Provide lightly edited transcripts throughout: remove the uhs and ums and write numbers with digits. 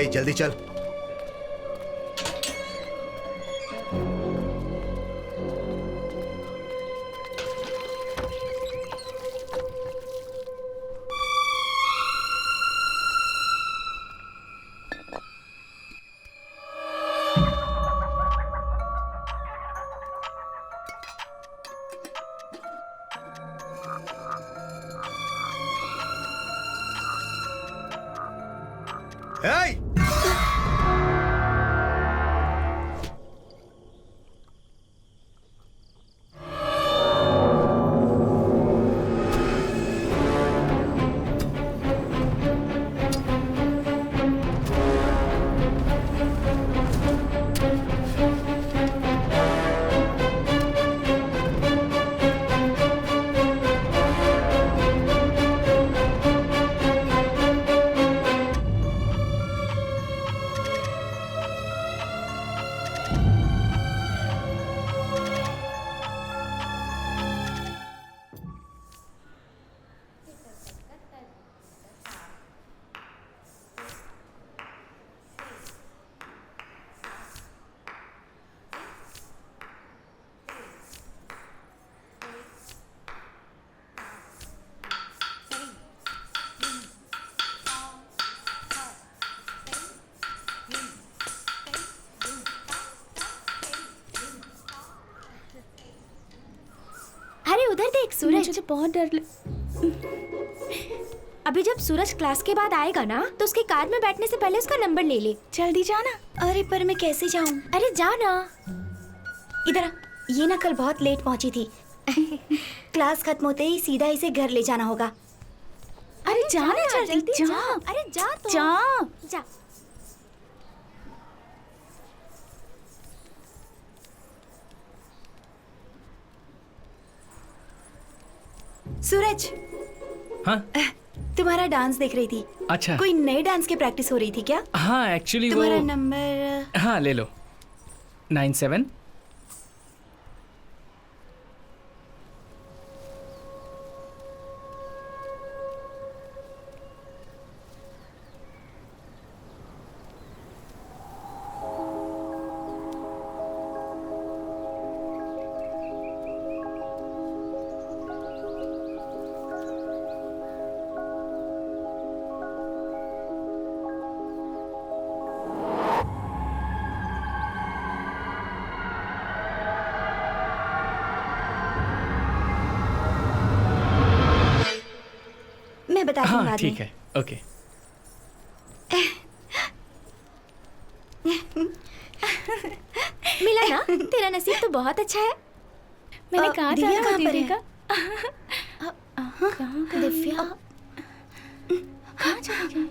ए, जल्दी चल। Hey! उधर देख सूरज। मुझे तो बहुत डर अभी जब सूरज क्लास के बाद आएगा ना तो उसकी कार में बैठने से पहले उसका नंबर ले ले। जल्दी जाना। अरे पर मैं कैसे जाऊं? अरे जा ना। इधर आ। ये ना कल बहुत लेट पहुंची थी। क्लास खत्म होते ही सीधा इसे घर ले जाना होगा। अरे जाना जल्दी जा। अरे जा तो जा। सूरज। हाँ? तुम्हारा डांस देख रही थी। अच्छा। कोई नए डांस की प्रैक्टिस हो रही थी क्या? हाँ एक्चुअली वो तुम्हारा नंबर। हाँ ले लो 97। मैं बता दूंगा। हाँ ठीक है ओके। मिला ना। तेरा नसीब तो बहुत अच्छा है। मैंने कहा दिव्या था कहाँ पर है? कहाँ दिव्या कहाँ चली गई?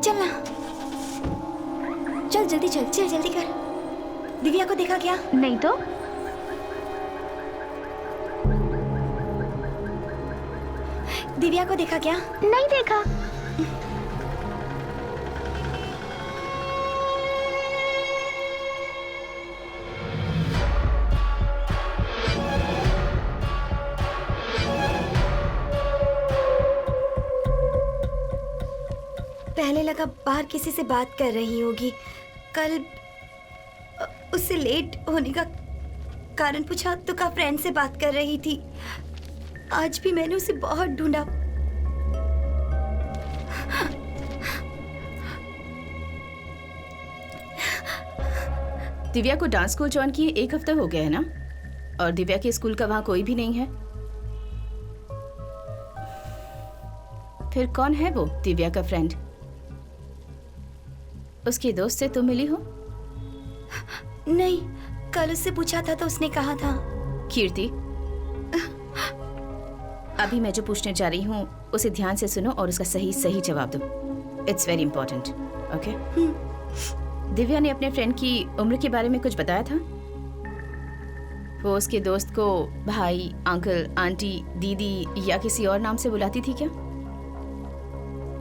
चल ना। चल जल्दी चल। चल जल्दी कर। दिव्या को देखा क्या? नहीं तो दिव्या को देखा क्या? नहीं देखा। पहले लगा बाहर किसी से बात कर रही होगी। कल उससे लेट होने का कारण पूछा तो कहा फ्रेंड से बात कर रही थी। आज भी मैंने उसे बहुत ढूंढा। दिव्या को डांस स्कूल ज्वाइन किए 1 हफ्ता हो गया है ना, और दिव्या के स्कूल का वहां कोई भी नहीं है। फिर कौन है वो दिव्या का फ्रेंड? उसकी दोस्त से तुम मिली हो? नहीं, कल उससे पूछा था तो उसने कहा था। कीर्ति, अभी मैं जो पूछने जा रही हूँ उसे ध्यान से सुनो और उसका सही जवाब दो। It's very important. Okay? Divya ने अपने फ्रेंड की उम्र के बारे में कुछ बताया था? वो उसके दोस्त को भाई, अंकल, आंटी, दीदी या किसी और नाम से बुलाती थी क्या?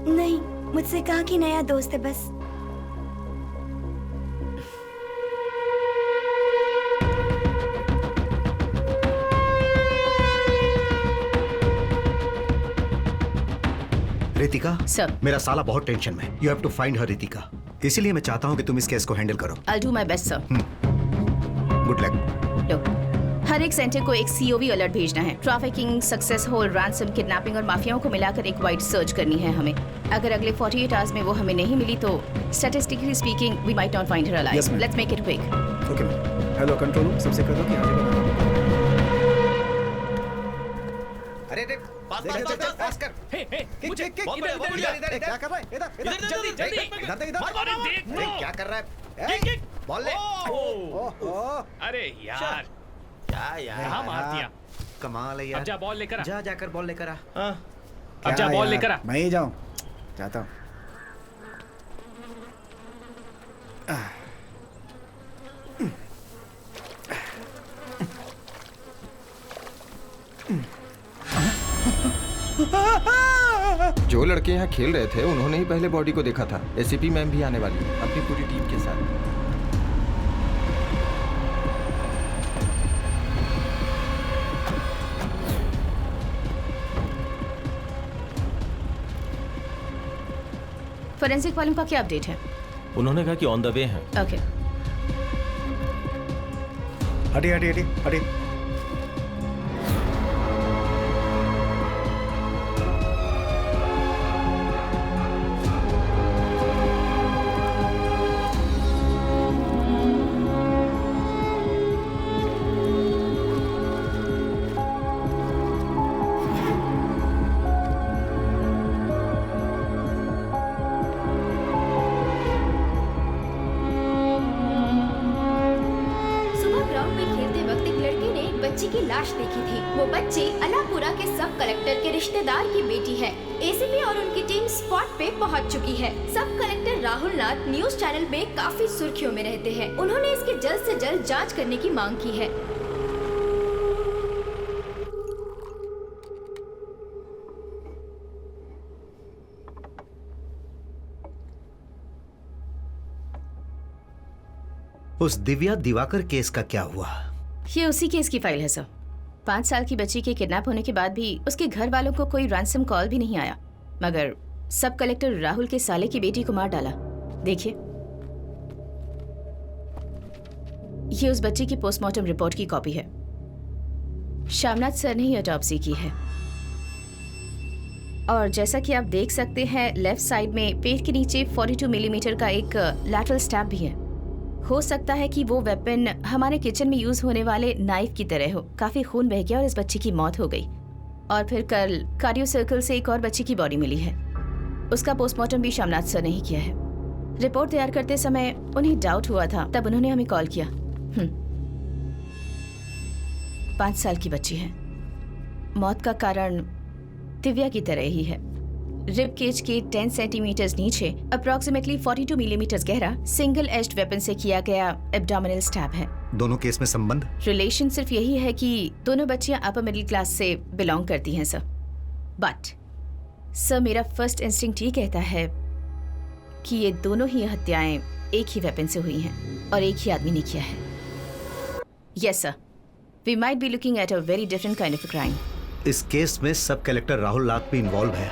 नहीं, मुझसे कहा कि नया दोस्त है बस। रितिका सर। मेरा साला बहुत टेंशन में। You have to find her Ritika. इसीलिए मैं चाहता हूँ कि तुम इस केस को हैंडल करो। I do my best sir. Good luck. लो, हर एक सेंटर को एक COV अलर्ट भेजना है। ट्रैफिकिंग, सक्सेस होल, रैंसम, किडनैपिंग और माफियाओं को मिलाकर एक वाइड सर्च करनी है हमें। अगर अगले 48 आवर्स में वो हमें नहीं मिली तो statistically speaking we might not find her Yes, alive. ma'am. Let's make it quick. Okay ma'am. Hello control room, सबसे कह दो कि आगे बढ़ो। अरे पास कर। मुझे क्या कर रहा है? क्या कर रहा है? बॉल ले। अरे यार, क्या यार? कहाँ मार दिया? कमाल है यार। अब जा बॉल लेकर आ। जाकर बॉल लेकर आ। अब जा बॉल लेकर आ। मैं ही जाऊँ, जाता हूँ। जो लड़के यहाँ खेल रहे थे उन्होंने ही पहले बॉडी को देखा था। एसीपी मैम भी आने वाली है अपनी पूरी टीम के साथ। फोरेंसिक वालों का क्या अपडेट है? उन्होंने कहा कि ऑन द वे हैं। ओके। हटिए हटिए हटिए हटिए। सुबह ग्राउंड में खेलते वक्त एक लड़के ने एक बच्ची की लाश देखी थी। वो बच्ची अलापुरा के सब कलेक्टर के रिश्तेदार की बेटी है। एसीपी और उनकी टीम स्पॉट पे पहुंच चुकी है। सब कलेक्टर राहुल नाथ न्यूज चैनल में काफी सुर्खियों में रहते हैं। उन्होंने इसकी जल्द से जल्द जांच करने की मांग की है। उस दिव्या दिवाकर केस का क्या हुआ? ये उसी केस की फाइल है सर। 5 साल की बच्ची के किडनैप होने के बाद भी उसके घर वालों को कोई रैंसम कॉल भी नहीं आया, मगर सब कलेक्टर राहुल के साले की बेटी को मार डाला। देखिए, ये उस बच्ची की पोस्टमार्टम रिपोर्ट की कॉपी है। श्यामनाथ सर ने ही ऑटोप्सी की है। और जैसा कि आप देख सकते हैं, लेफ्ट साइड में पेट के नीचे 42 मिलीमीटर का एक लैटरल स्टैब भी है। हो सकता है कि वो वेपन हमारे किचन में यूज होने वाले नाइफ की तरह हो। काफी खून बह गया और इस बच्ची की मौत हो गई। और फिर कल कार्डियो सर्कल से एक और बच्ची की बॉडी मिली है। उसका पोस्टमार्टम भी श्यामनाथ सर ने ही किया है। रिपोर्ट तैयार करते समय उन्हें डाउट हुआ था, तब उन्होंने हमें कॉल किया। 5 साल की बच्ची है। मौत का कारण दिव्या की तरह ही है। रिब केज के 10 सेंटीमीटर नीचे अप्रोक्सीमेटली 42 मिलीमीटर गहरा सिंगल एज्ड वेपन से किया गया एब्डोमिनल स्टैब है। दोनों केस में संबंध? रिलेशन सिर्फ यही है कि दोनों बच्चियां अपर मिडिल क्लास से बिलोंग करती हैं सर। बट सर, मेरा फर्स्ट इंस्टिंक्ट ये कहता है कि ये दोनों ही हत्याएं एक ही वेपन से हुई हैं और एक ही आदमी ने किया है। Yes sir, we might be looking at a very different kind of crime. इस केस में सब कलेक्टर राहुल नाथ भी इन्वॉल्व है।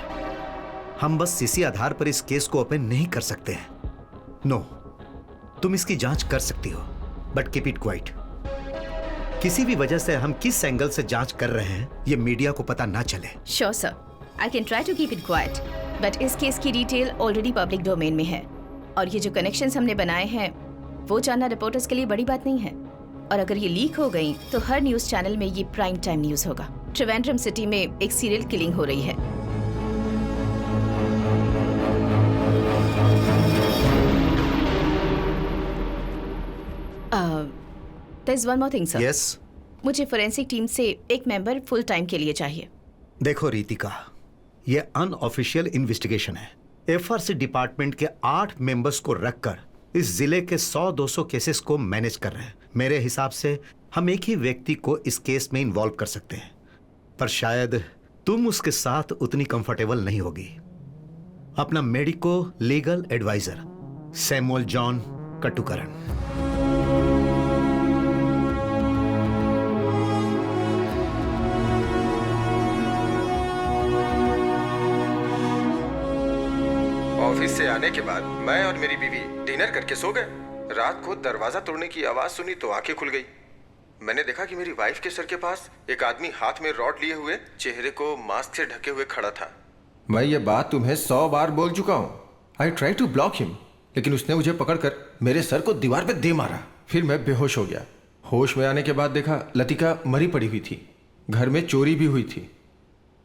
हम बस इसी आधार पर इस केस को ओपन नहीं कर सकते हैं। नो, तुम इसकी जांच कर सकती हो, बट कीप इट क्वाइट। किसी भी वजह से हम किस एंगल से जांच कर रहे हैं ये मीडिया को पता ना चले। Sure sir, I can try to keep it quiet, but इस केस की डिटेल ऑलरेडी पब्लिक डोमेन में है और ये जो कनेक्शंस हमने बनाए हैं वो जानना रिपोर्टर्स के लिए बड़ी बात नहीं है। और अगर ये लीक हो गई तो हर न्यूज चैनल में ये प्राइम टाइम न्यूज होगा। त्रिवेंद्रम सिटी में एक सीरियल किलिंग हो रही है। There's one more thing, sir. Yes? मुझे फोरेंसिक टीम से एक मेंबर फुल टाइम के लिए चाहिए। देखो रितिका, ये अनऑफिशियल इन्वेस्टिगेशन है। एफआरसी डिपार्टमेंट के 8 मेंबर्स को रखकर इस जिले के 100-200 केसेस को मैनेज कर रहे हैं। मेरे हिसाब से हम एक ही व्यक्ति को इस केस में इन्वॉल्व कर सकते हैं, पर शायद तुम उसके साथ उतनी कंफर्टेबल नहीं होगी। अपना medico legal advisor Samuel John Katukaran. Office से आने के बाद मैं और मेरी बीवी डिनर करके सो गए। रात को दरवाजा तोड़ने की आवाज सुनी तो आंखें खुल गई। मैंने देखा कि मेरी वाइफ के सर के पास एक आदमी हाथ में रॉड लिए हुए, चेहरे को मास्क से ढके हुए खड़ा था। मैं ये बात तुम्हें 100 बार बोल चुका हूँ। I try to block him, लेकिन उसने मुझे पकड़कर मेरे सर को दीवार पे दे मारा। फिर मैं बेहोश हो गया। होश में आने के बाद देखा लतिका मरी पड़ी हुई थी। घर में चोरी भी हुई थी।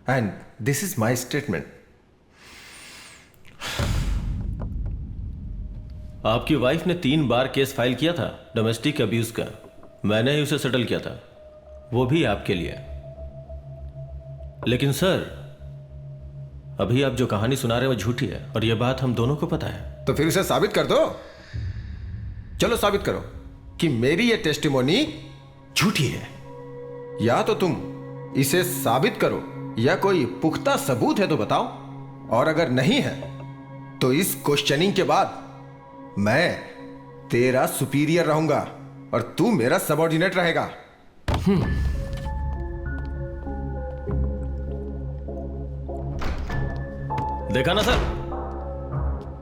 And this is my statement. आपकी वाइफ ने 3 बार केस फाइल किया था डोमेस्टिक अब्यूज का। मैंने ही उसे सेटल किया था, वो भी आपके लिए। लेकिन सर, अभी आप जो कहानी सुना रहे हो झूठी है और यह बात हम दोनों को पता है। तो फिर उसे साबित कर दो। चलो साबित करो कि मेरी ये टेस्टिमोनी झूठी है। या तो तुम इसे साबित करो या कोई पुख्ता सबूत है तो बताओ। और अगर नहीं है तो इस क्वेश्चनिंग के बाद मैं तेरा सुपीरियर रहूंगा और तू मेरा सबऑर्डिनेट रहेगा। देखा ना सर,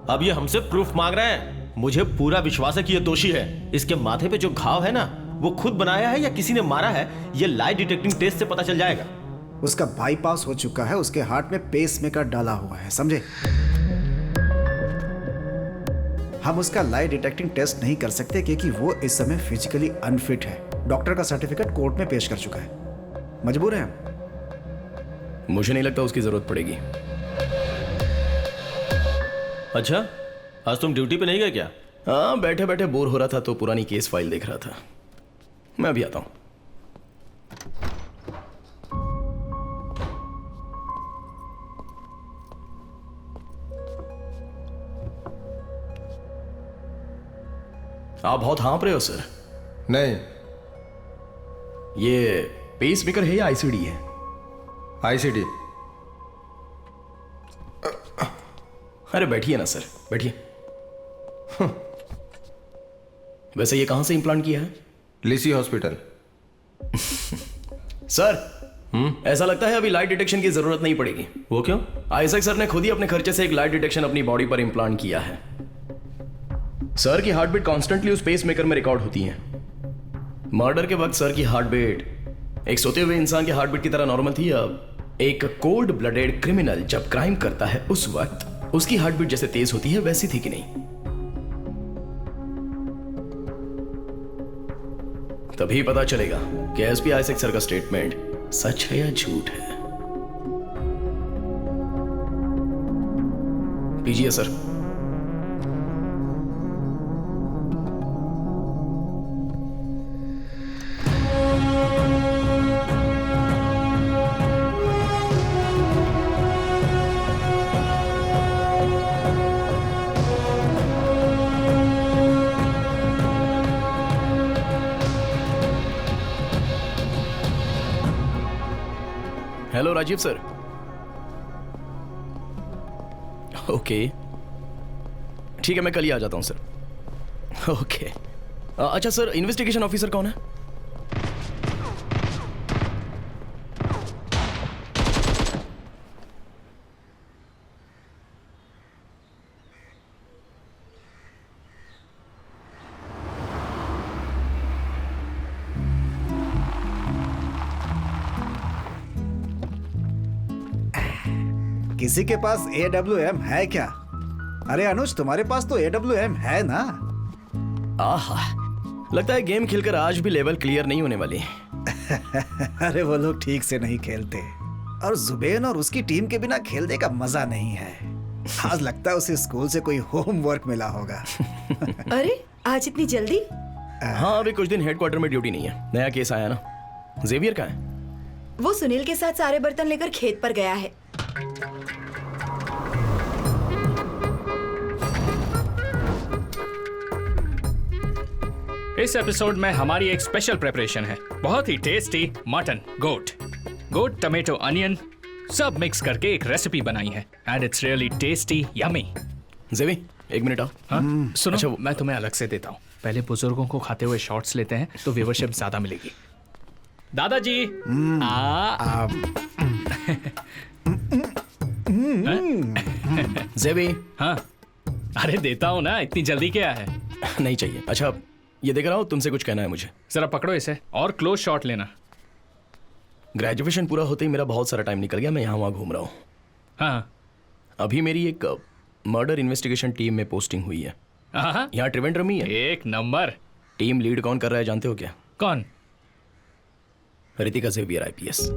अब ये हमसे प्रूफ मांग रहे हैं। मुझे पूरा विश्वास है कि ये दोषी है। इसके माथे पे जो घाव है ना, वो खुद बनाया है या किसी ने मारा है, ये लाई डिटेक्टिंग टेस्ट से पता चल जाएगा। उसका बाईपास हो चुका है, उसके हार्ट में पेसमेकर डाला हुआ है, समझे? हम उसका लाई डिटेक्टिंग टेस्ट नहीं कर सकते क्योंकि वो इस समय फिजिकली अनफिट है। डॉक्टर का सर्टिफिकेट कोर्ट में पेश कर चुका है। मजबूर हैं हम। मुझे नहीं लगता उसकी जरूरत पड़ेगी। अच्छा, आज तुम ड्यूटी पे नहीं गए क्या? हाँ, बैठे बैठे बोर हो रहा था तो पुरानी केस फाइल देख रहा था। मैं अभी आता हूं। आप बहुत हाँप रहे हो सर। नहीं, ये पेसमेकर है या आईसीडी है? आईसीडी। अरे बैठिए ना सर, बैठिए। वैसे ये कहां से इम्प्लांट किया है? लिसी हॉस्पिटल। सर, ऐसा लगता है अभी लाइट डिटेक्शन की जरूरत नहीं पड़ेगी। वो क्यों? आइजैक सर ने खुद ही अपने खर्चे से एक लाइट डिटेक्शन अपनी बॉडी पर इम्प्लांट किया है। सर की हार्ट बीट कॉन्स्टेंटली उस पेस मेकर में रिकॉर्ड होती है। मर्डर के वक्त सर की हार्ट बीट एक सोते हुए इंसान के हार्ट बीट की तरह नॉर्मल थी। अब एक कोल्ड ब्लडेड क्रिमिनल जब क्राइम करता है उस वक्त उसकी हार्ट बीट जैसे तेज होती है वैसी थी कि नहीं? तभी पता चलेगा कि एसपी आइजैक सर का स्टेटमेंट सच है या झूठ है। पीजिए sir. Hello Rajiv sir. Okay, ठीक है, मैं कल ही आ जाता हूं सर। ओके। अच्छा सर, इन्वेस्टिगेशन ऑफिसर कौन है? किसी के पास AWM है क्या? अरे अनुज, तुम्हारे पास तो AWM है ना? आहा, लगता है गेम खेलकर आज भी लेवल क्लियर नहीं होने वाली। अरे वो लोग ठीक से नहीं खेलते और जुबेन और उसकी टीम के बिना खेलने का मजा नहीं है। आज लगता है उसे स्कूल से कोई होमवर्क मिला होगा। अरे आज इतनी जल्दी? हाँ, अभी कुछ दिन हेडक्वार्टर में ड्यूटी नहीं है। नया केस आया ना। जेवियर कहाँ है? वो सुनील के साथ सारे बर्तन लेकर खेत पर गया है। इस एपिसोड में हमारी एक स्पेशल प्रिपरेशन है। बहुत ही टेस्टी मटन गोट टमेटो अनियन सब मिक्स करके एक रेसिपी बनाई है and it's really tasty yummy. जेवी, एक मिनट आओ। हाँ? सुनो, अच्छा, मैं तुम्हें अलग से देता हूँ। पहले बुजुर्गों को खाते हुए शॉट्स लेते हैं तो व्यूवरशिप ज्यादा मिलेगी। दादाजी जेवी, हाँ, अरे देता हूँ ना, इतनी जल्दी क्या है। नहीं चाहिए। अच्छा ये देख रहा हूँ, तुमसे कुछ कहना है मुझे। जरा पकड़ो इसे और क्लोज शॉट लेना। ग्रेजुएशन पूरा होते ही मेरा बहुत सारा टाइम निकल गया, मैं यहाँ वहाँ घूम रहा हूँ। हाँ अभी मेरी एक मर्डर इन्वेस्टिगेशन टीम में पोस्टिंग हुई है। हाँ यहाँ त्रिवेंद्रम ही है। एक नंबर। टीम लीड कौन कर रहा है जानते हो क्या? कौन? Ritika Xavier IPS।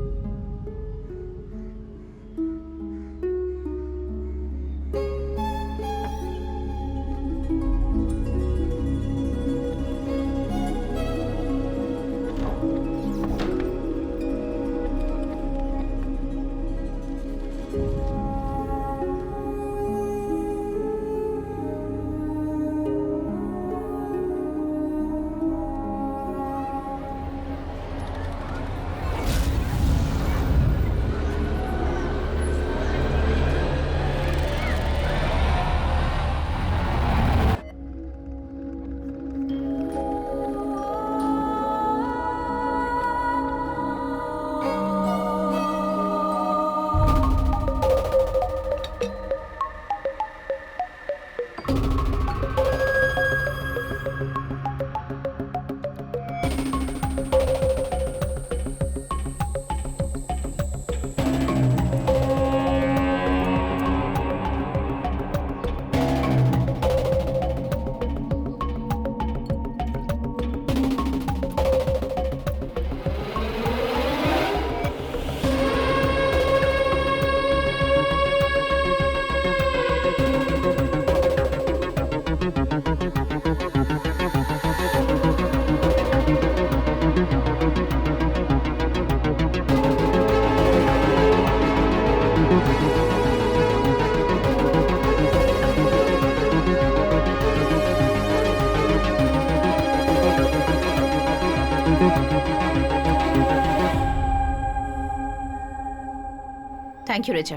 Thank you Richa.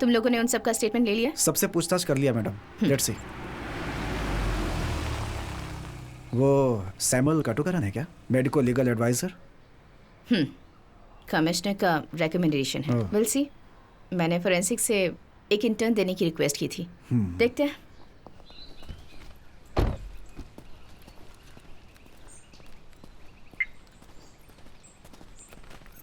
तुम लोगों ने उन सब का स्टेटमेंट ले लिया? सबसे पूछताछ कर लिया मैडम। Let's see. वो सैमुअल काटुकरन है क्या, मेडिको लीगल एडवाइजर? कमिश्नर का रिकमेंडेशन है। Will see. मैंने फोरेंसिक से एक इंटर्न देने की रिक्वेस्ट की थी। देखते हैं।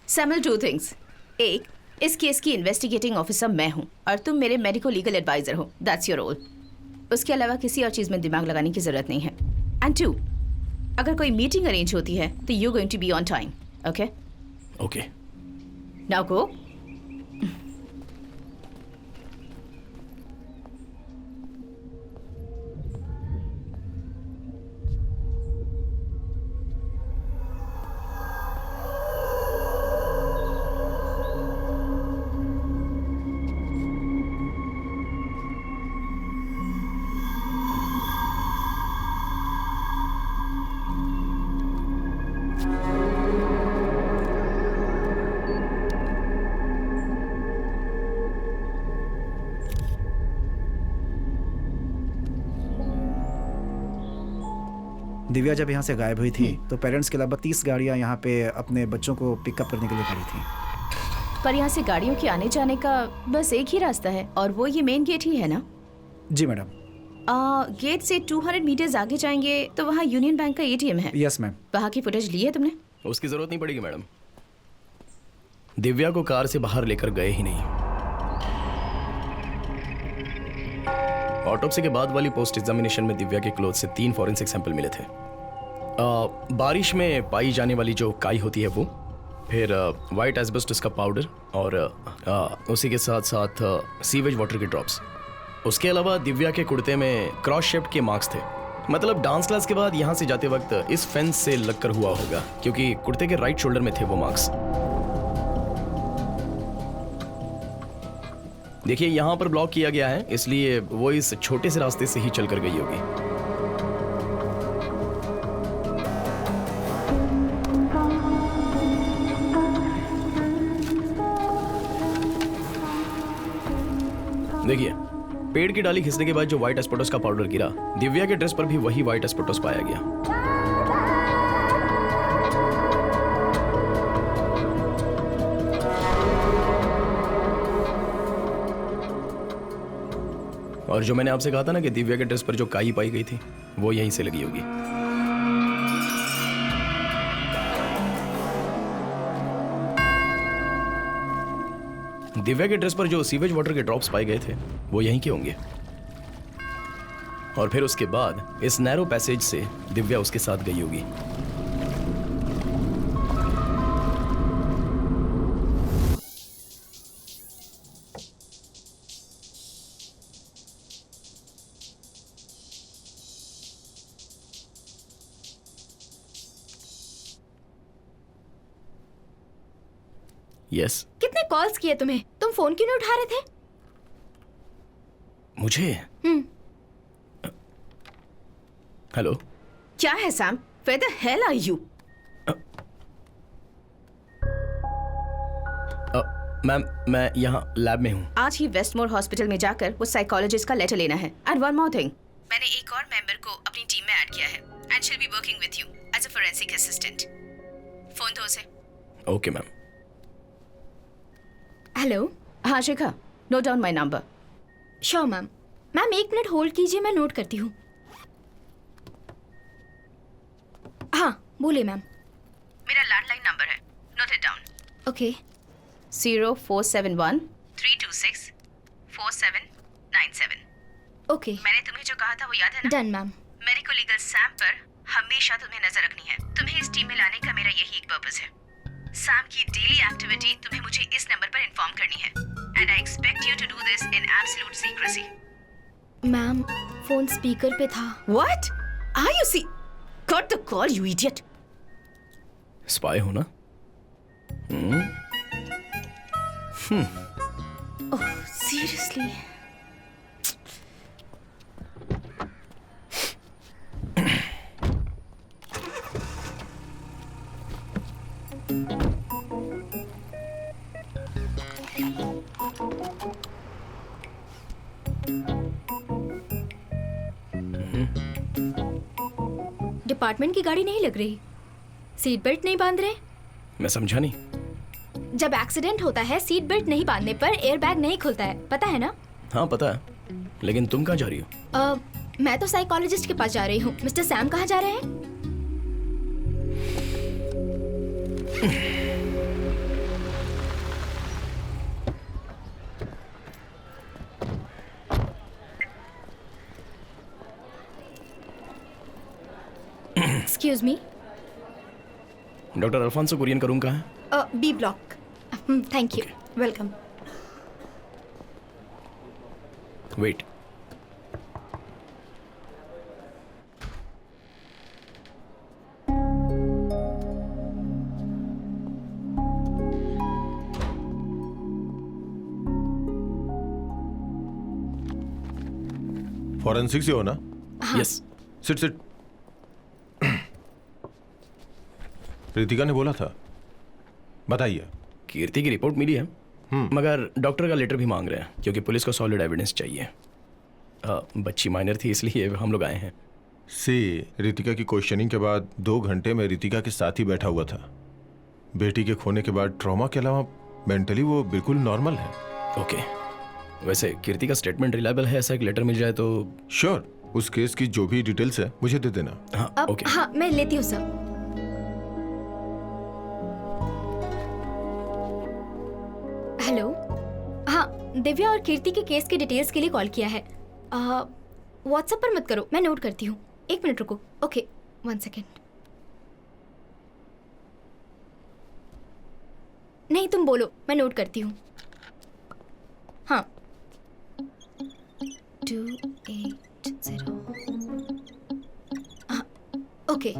Samuel, two things. एक, इस केस की इन्वेस्टिगेटिंग ऑफिसर मैं हूं और तुम मेरे मेडिको लीगल एडवाइजर हो। That's your role. उसके अलावा किसी और चीज में दिमाग लगाने की जरूरत नहीं है। एंड टू, अगर कोई मीटिंग अरेंज होती है तो you going to be on time. Okay okay. Now go. Divya जब यहाँ से गायब हुई थी तो पेरेंट्स के अलावा 30 गाड़ियाँ यहाँ पे अपने बच्चों को पिकअप करने के लिए खड़ी थी। पर यहाँ से गाड़ियों के आने जाने का बस एक ही रास्ता है और वो ये मेन गेट ही है ना? जी मैडम। गेट से 200 मीटर्स आगे जाएंगे तो वहाँ यूनियन बैंक का ATM है। Yes ma'am. वहाँ की फुटेज ली है तुमने? उसकी जरूरत नहीं पड़ेगी मैडम। दिव्या को कार से बाहर लेकर गए ही नहीं। ऑटोप्सी के बाद वाली पोस्ट एग्जामिनेशन में दिव्या के क्लोथ से 3 फॉरेंसिक सैंपल मिले थे। बारिश में पाई जाने वाली जो काई होती है वो, फिर वाइट एस्बेस्टस का पाउडर और उसी के साथ साथ सीवेज वाटर के ड्रॉप्स। उसके अलावा दिव्या के कुर्ते में क्रॉस शेप्ड के मार्क्स थे। मतलब डांस क्लास के बाद यहाँ से जाते वक्त इस फेंस से लगकर हुआ होगा, क्योंकि कुर्ते के राइट शोल्डर में थे वो मार्क्स। देखिए यहाँ पर ब्लॉक किया गया है, इसलिए वो इस छोटे से रास्ते से ही चलकर गई होगी। देखिए, पेड़ की डाली खिसने के बाद जो व्हाइट एस्पेटोस का पाउडर गिरा, दिव्या के ड्रेस पर भी वही व्हाइट एस्पेटोस पाया गया। और जो मैंने आपसे कहा था ना कि दिव्या के ड्रेस पर जो काई पाई गई थी वो यहीं से लगी होगी। दिव्या के ड्रेस पर जो सीवेज वाटर के ड्रॉप्स पाए गए थे वो यहीं के होंगे। और फिर उसके बाद इस नैरो पैसेज से दिव्या उसके साथ गई होगी। यस। कितने कॉल्स किए तुम्हें? तुम फोन क्यों नहीं उठा रहे थे? मुझे? हेलो। क्या है Sam? Where the hell are you? Ma'am मैं यहाँ लैब में हूँ। आज ही वेस्टमोर हॉस्पिटल में जाकर वो साइकोलॉजिस्ट का लेटर लेना है। एंड वन मोर थिंग, मैंने एक और मेंबर को अपनी टीम में ऐड किया है and she will be working with you as a forensic assistant. Phone दो उसे। Okay ma'am. हेलो। हाँ Shikha, note down my number. Sure ma'am. Ma'am 1 minute hold कीजिए, मैं नोट करती हूँ। हाँ बोलिए मैम। मेरा लैंडलाइन नंबर है, note it down. Okay. 0471 326 4797। Okay. मैंने तुम्हें जो कहा था वो याद है ना? Done ma'am. Medico legal Sam पर हमेशा तुम्हें नजर रखनी है। तुम्हें इस टीम में लाने का मेरा यही एक पर्पस है। सैम की डेली एक्टिविटी तुम्हें मुझे इस नंबर पर इन्फॉर्म करनी है and I expect you to do this in absolute secrecy. Ma'am phone speaker पे था। What are you see? Cut the call you idiot. Spy हो ना? Oh seriously? डिपार्टमेंट की गाड़ी नहीं लग रही, सीट बेल्ट नहीं बांध रहे। मैं समझा नहीं। जब एक्सीडेंट होता है सीट बेल्ट नहीं बांधने पर एयर बैग नहीं खुलता है, पता है ना? हाँ पता है, लेकिन तुम कहाँ जा रही हो? मैं तो साइकोलॉजिस्ट के पास जा रही हूँ। मिस्टर सैम कहाँ जा रहे हैं? Excuse me. Doctor Alfonso Kurian का रूम कहाँ है? B block. Thank you. Welcome. Wait. Forensic से हो ना? यस। Sit sit. रितिका ने बोला था, बताइए। कीर्ति की रिपोर्ट मिली है, मगर डॉक्टर का लेटर भी मांग रहे हैं क्योंकि पुलिस को सॉलिड एविडेंस चाहिए। बच्ची माइनर थी इसलिए हम लोग आए हैं। रितिका की क्वेश्चनिंग के बाद 2 घंटे में रितिका के साथ ही बैठा हुआ था। बेटी के खोने के बाद ट्रॉमा के अलावा मेंटली वो बिल्कुल नॉर्मल है। ओके। वैसे कीर्ति का स्टेटमेंट रिलायबल है, ऐसा एक लेटर मिल जाए तो? श्योर। उस केस की जो भी डिटेल्स है मुझे दे देना। हाँ ओके। हाँ मैं लेती हूँ सर। हेलो। हाँ दिव्या और कीर्ति के केस के डिटेल्स के लिए कॉल किया है। व्हाट्सएप पर मत करो, मैं नोट करती हूँ। 1 मिनट रुको। Okay 1 second. नहीं तुम बोलो, मैं नोट करती हूँ। हाँ 280। हाँ ओके।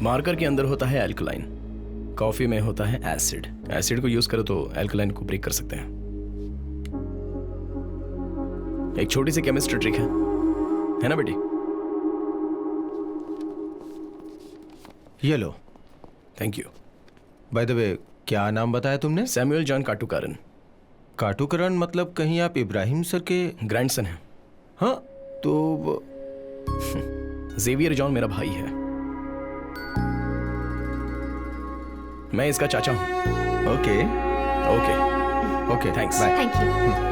मार्कर के अंदर होता है एल्कलाइन, कॉफी में होता है एसिड। एसिड को यूज करो तो एल्कलाइन को ब्रेक कर सकते हैं। एक छोटी सी केमिस्ट्री ट्रिक है ना बेटी? ये लो। Thank you. By the way, क्या नाम बताया तुमने? Samuel John काटुकारन। काटुकरण मतलब कहीं आप इब्राहिम सर के ग्रैंडसन है। हाँ तो जेवियर जॉन मेरा भाई है, मैं इसका चाचा हूं। Okay okay okay thanks. Bye. Thank you.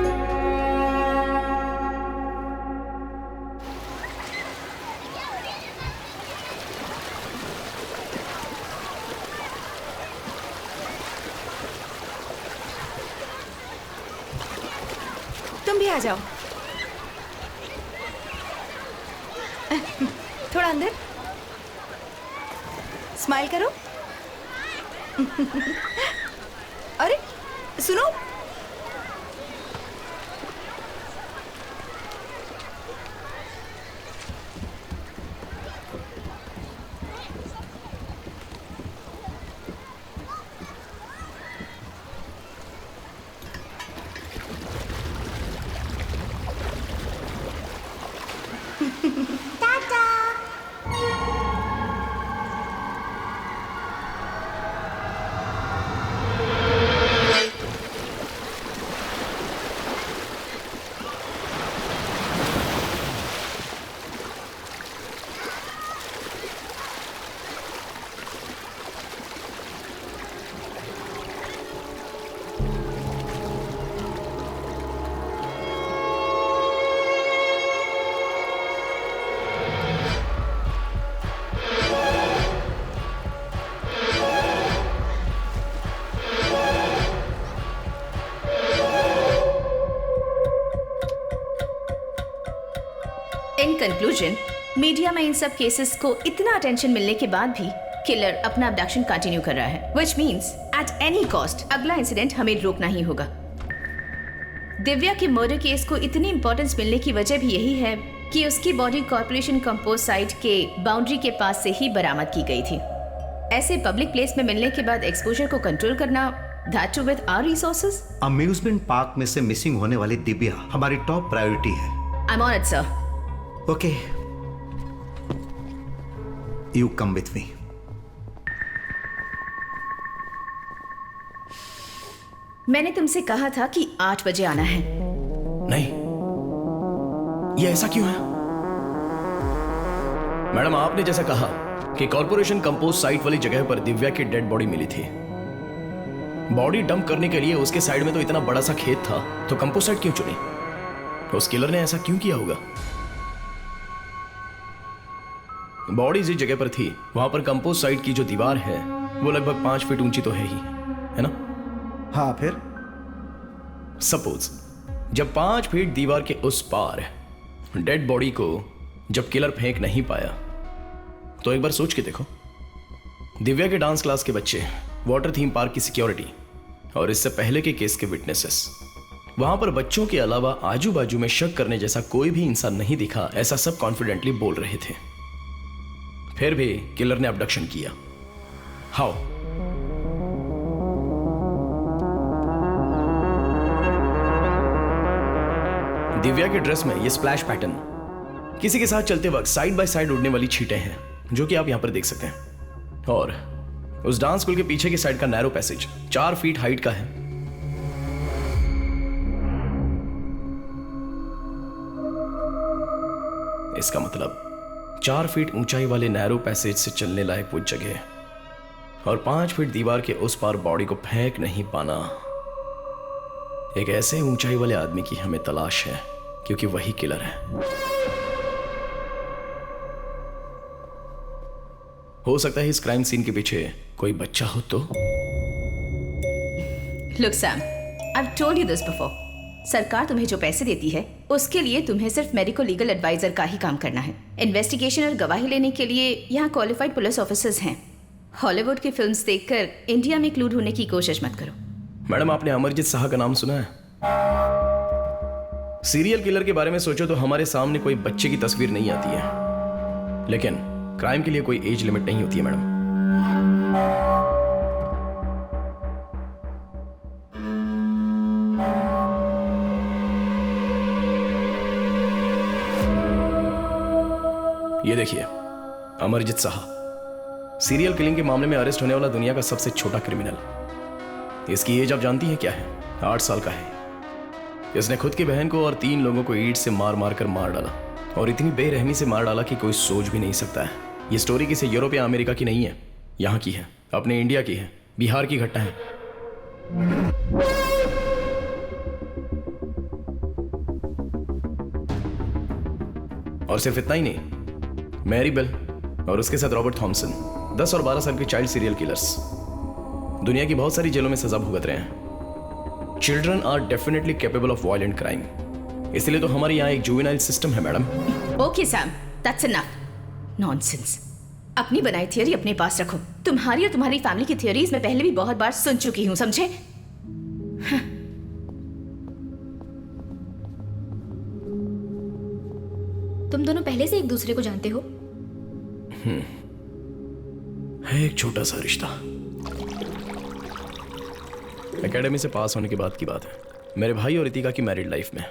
तुम भी आ जाओ। थोड़ा अंदर स्माइल करो। अरे सुनो, इन कंक्लूजन, मीडिया में इन सब केसेस को इतना अटेंशन मिलने के बाद भी किलर अपना अबडक्शन कंटिन्यू कर रहा है, which means at any cost अगला इंसिडेंट हमें रोकना ही होगा। दिव्या के मर्डर केस को इतनी इंपॉर्टेंस मिलने की वजह भी यही है कि उसकी बॉडी कॉर्पोरेशन कंपोस्ट साइट के बाउंड्री के पास से ही बरामद की गई थी। ऐसे पब्लिक प्लेस में मिलने के बाद एक्सपोजर को कंट्रोल करना, that too with our resources. Amusement park में से मिसिंग होने वाली दिव्या हमारी टॉप प्रायोरिटी है। I am on it sir. Okay, you come with me. मैंने तुमसे कहा था कि 8 बजे आना है। नहीं, ये ऐसा क्यों है? मैडम, आपने जैसा कहा कि कॉर्पोरेशन कंपोस्ट साइट वाली जगह पर दिव्या की डेड बॉडी मिली थी। बॉडी डंप करने के लिए उसके साइड में तो इतना बड़ा सा खेत था, तो कंपोस्ट साइट क्यों चुनी? उस किलर ने ऐसा क्यों किया होगा? बॉडी जिस जगह पर थी वहां पर कंपोस्ट साइट की जो दीवार है वो लगभग 5 फीट ऊंची तो है ही, है ना? हाँ, फिर सपोज जब 5 फीट दीवार के उस पार डेड बॉडी को जब किलर फेंक नहीं पाया, तो एक बार सोच के देखो, दिव्या के डांस क्लास के बच्चे, वाटर थीम पार्क की सिक्योरिटी और इससे पहले के केस के विटनेसेस, वहां पर बच्चों के अलावा आजू बाजू में शक करने जैसा कोई भी इंसान नहीं दिखा, ऐसा सब कॉन्फिडेंटली बोल रहे थे। फिर भी किलर ने अबडक्शन किया। हाउ? दिव्या के ड्रेस में ये स्प्लैश पैटर्न किसी के साथ चलते वक्त साइड बाय साइड उड़ने वाली छींटें हैं, जो कि आप यहां पर देख सकते हैं। और उस डांस स्कूल के पीछे की साइड का नैरो पैसेज 4 फीट हाइट का है। इसका मतलब 4 फीट ऊंचाई वाले नैरो पैसेज से चलने लायक वो जगह और 5 फीट दीवार के उस पार बॉडी को फेंक नहीं पाना, एक ऐसे ऊंचाई वाले आदमी की हमें तलाश है, क्योंकि वही किलर है। हो सकता है इस क्राइम सीन के पीछे कोई बच्चा हो तो। Look Sam, I have told you this before. सरकार तुम्हें जो पैसे देती है उसके लिए तुम्हें सिर्फ मेडिको लीगल एडवाइजर का ही काम करना है। इन्वेस्टिगेशन और गवाही लेने के लिए यहाँ क्वालिफाइड पुलिस ऑफिसर्स हैं। हॉलीवुड की फिल्म्स देखकर इंडिया में क्लू ढूंढने की कोशिश मत करो। मैडम, आपने अमरजीत शाह का नाम सुना है? सीरियल किलर के बारे में सोचो तो हमारे सामने कोई बच्चे की तस्वीर नहीं आती है, लेकिन क्राइम के लिए कोई एज लिमिट नहीं होती है मैडम। ये देखिए, अमरजीत साहा, सीरियल किलिंग के मामले में अरेस्ट होने वाला दुनिया का सबसे छोटा क्रिमिनल। इसकी एज आप जानती हैं क्या है? 8 साल का है। इसने खुद की बहन को और 3 लोगों को ईंट से मार मार कर मार डाला, और इतनी बेरहमी से मार डाला कि कोई सोच भी नहीं सकता है। ये स्टोरी किसी यूरोप या अमेरिका की नहीं है, यहाँ की है, अपने इंडिया की है, बिहार की घटना है। और सिर्फ इतना ही नहीं, मैरी बेल और उसके साथ रॉबर्ट थॉमसन, 10 और 12 साल के चाइल्ड सीरियल किलर्स दुनिया की बहुत सारी जेलों में सजा भुगत रहे हैं। Children are definitely capable of violent crime, इसलिए तो हमारे यहाँ एक जुवेनाइल सिस्टम है madam. Okay Sam, that's enough. Nonsense. अपनी बनाई थियरी अपने पास रखो। तुम्हारी और तुम्हारी फैमिली की थियरीज मैं पहले भी बहुत बार सुन चुकी हूं, समझे? तुम दोनों पहले से एक दूसरे को जानते हो? है एक छोटा सा रिश्ता। एकेडमी से पास होने के बाद की बात है। मेरे भाई और रितिका की मैरिड लाइफ में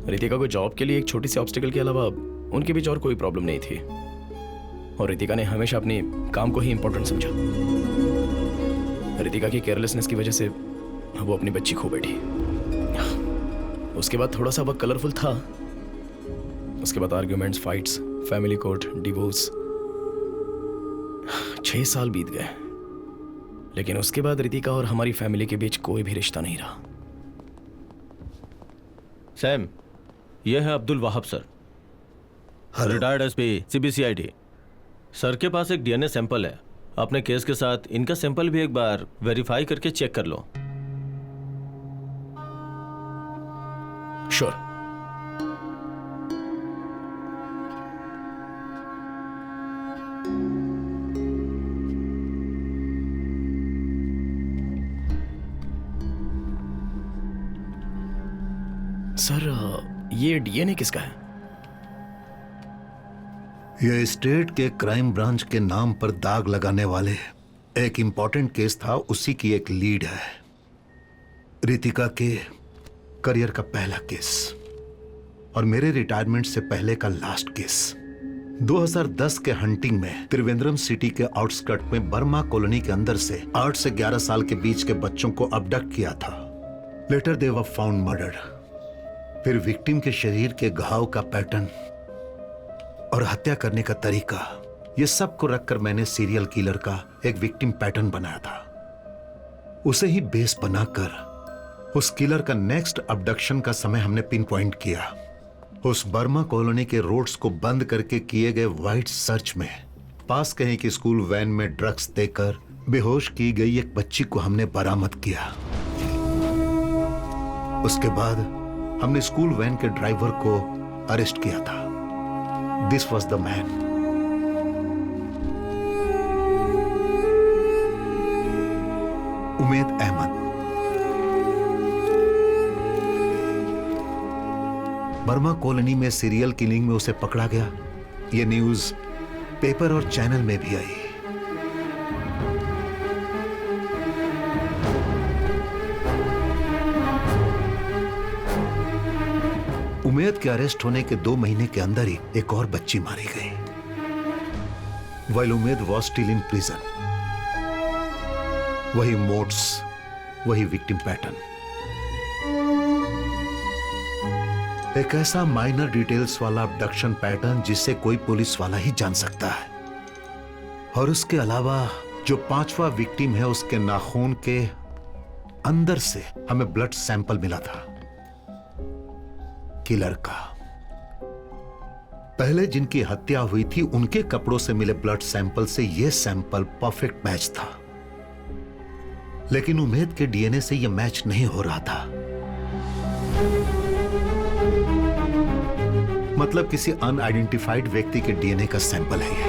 रितिका को जॉब के लिए एक छोटी सी ऑब्स्टिकल के अलावा उनके बीच और कोई प्रॉब्लम नहीं थी, और रितिका ने हमेशा अपने काम को ही इंपॉर्टेंट समझा। रितिका की केयरलेसनेस की वजह से वो अपनी बच्ची खो बैठी। उसके बाद थोड़ा सा वक्त कलरफुल था। उसके बाद arguments, fights, family court, divorce. 6 साल बीत गए, लेकिन उसके बाद रितिका और हमारी फैमिली के बीच कोई भी रिश्ता नहीं रहा। सैम, यह है Abdul Wahab sir, retired SP CBCID। Sir के पास एक DNA सैंपल है। अपने केस के साथ इनका सैंपल भी एक बार वेरीफाई करके चेक कर लो। श्योर। सर, ये DNA किसका है? यह स्टेट के क्राइम ब्रांच के नाम पर दाग लगाने वाले एक इंपॉर्टेंट केस था, उसी की एक लीड है। रितिका के करियर का पहला केस और मेरे रिटायरमेंट से पहले का लास्ट केस। 2010 के हंटिंग में त्रिवेंद्रम सिटी के आउटस्कर्ट में बर्मा कॉलोनी के अंदर से 8 से 11 साल के बीच के बच्चों को अबडक्ट किया था। Later they were found murdered. फिर विक्टिम के शरीर के घाव का पैटर्न और हत्या करने का तरीका, ये सब को रखकर मैंने सीरियल किलर का एक विक्टिम पैटर्न बनाया था। उसे ही बेस बनाकर उस किलर का नेक्स्ट अबडक्शन का समय हमने पिन पॉइंट किया। उस बर्मा कॉलोनी के रोड्स को बंद करके किए गए वाइड सर्च में पास कहीं की स्कूल वैन में ड्रग्स देकर बेहोश की गई एक बच्ची को हमने बरामद किया। उसके बाद हमने स्कूल वैन के ड्राइवर को अरेस्ट किया था। This was the man. Umed Ahmed. Burma colony में सीरियल किलिंग में उसे पकड़ा गया। यह न्यूज पेपर और चैनल में भी आई। उमेद के अरेस्ट होने के 2 महीने के अंदर ही एक और बच्ची मारी गई। While Umed was still in prison, वही मोड्स, वही विक्टिम पैटर्न। एक ऐसा माइनर डिटेल्स वाला अबडक्शन पैटर्न जिसे कोई पुलिस वाला ही जान सकता है। और उसके अलावा जो 5वां विक्टिम है, उसके नाखून के अंदर से हमें ब्लड सैंपल मिला था किलर का। पहले जिनकी हत्या हुई थी उनके कपड़ों से मिले ब्लड सैंपल से यह सैंपल परफेक्ट मैच था, लेकिन उमेद के DNA से यह मैच नहीं हो रहा था। मतलब किसी अनआइडेंटिफाइड व्यक्ति के DNA का सैंपल है यह।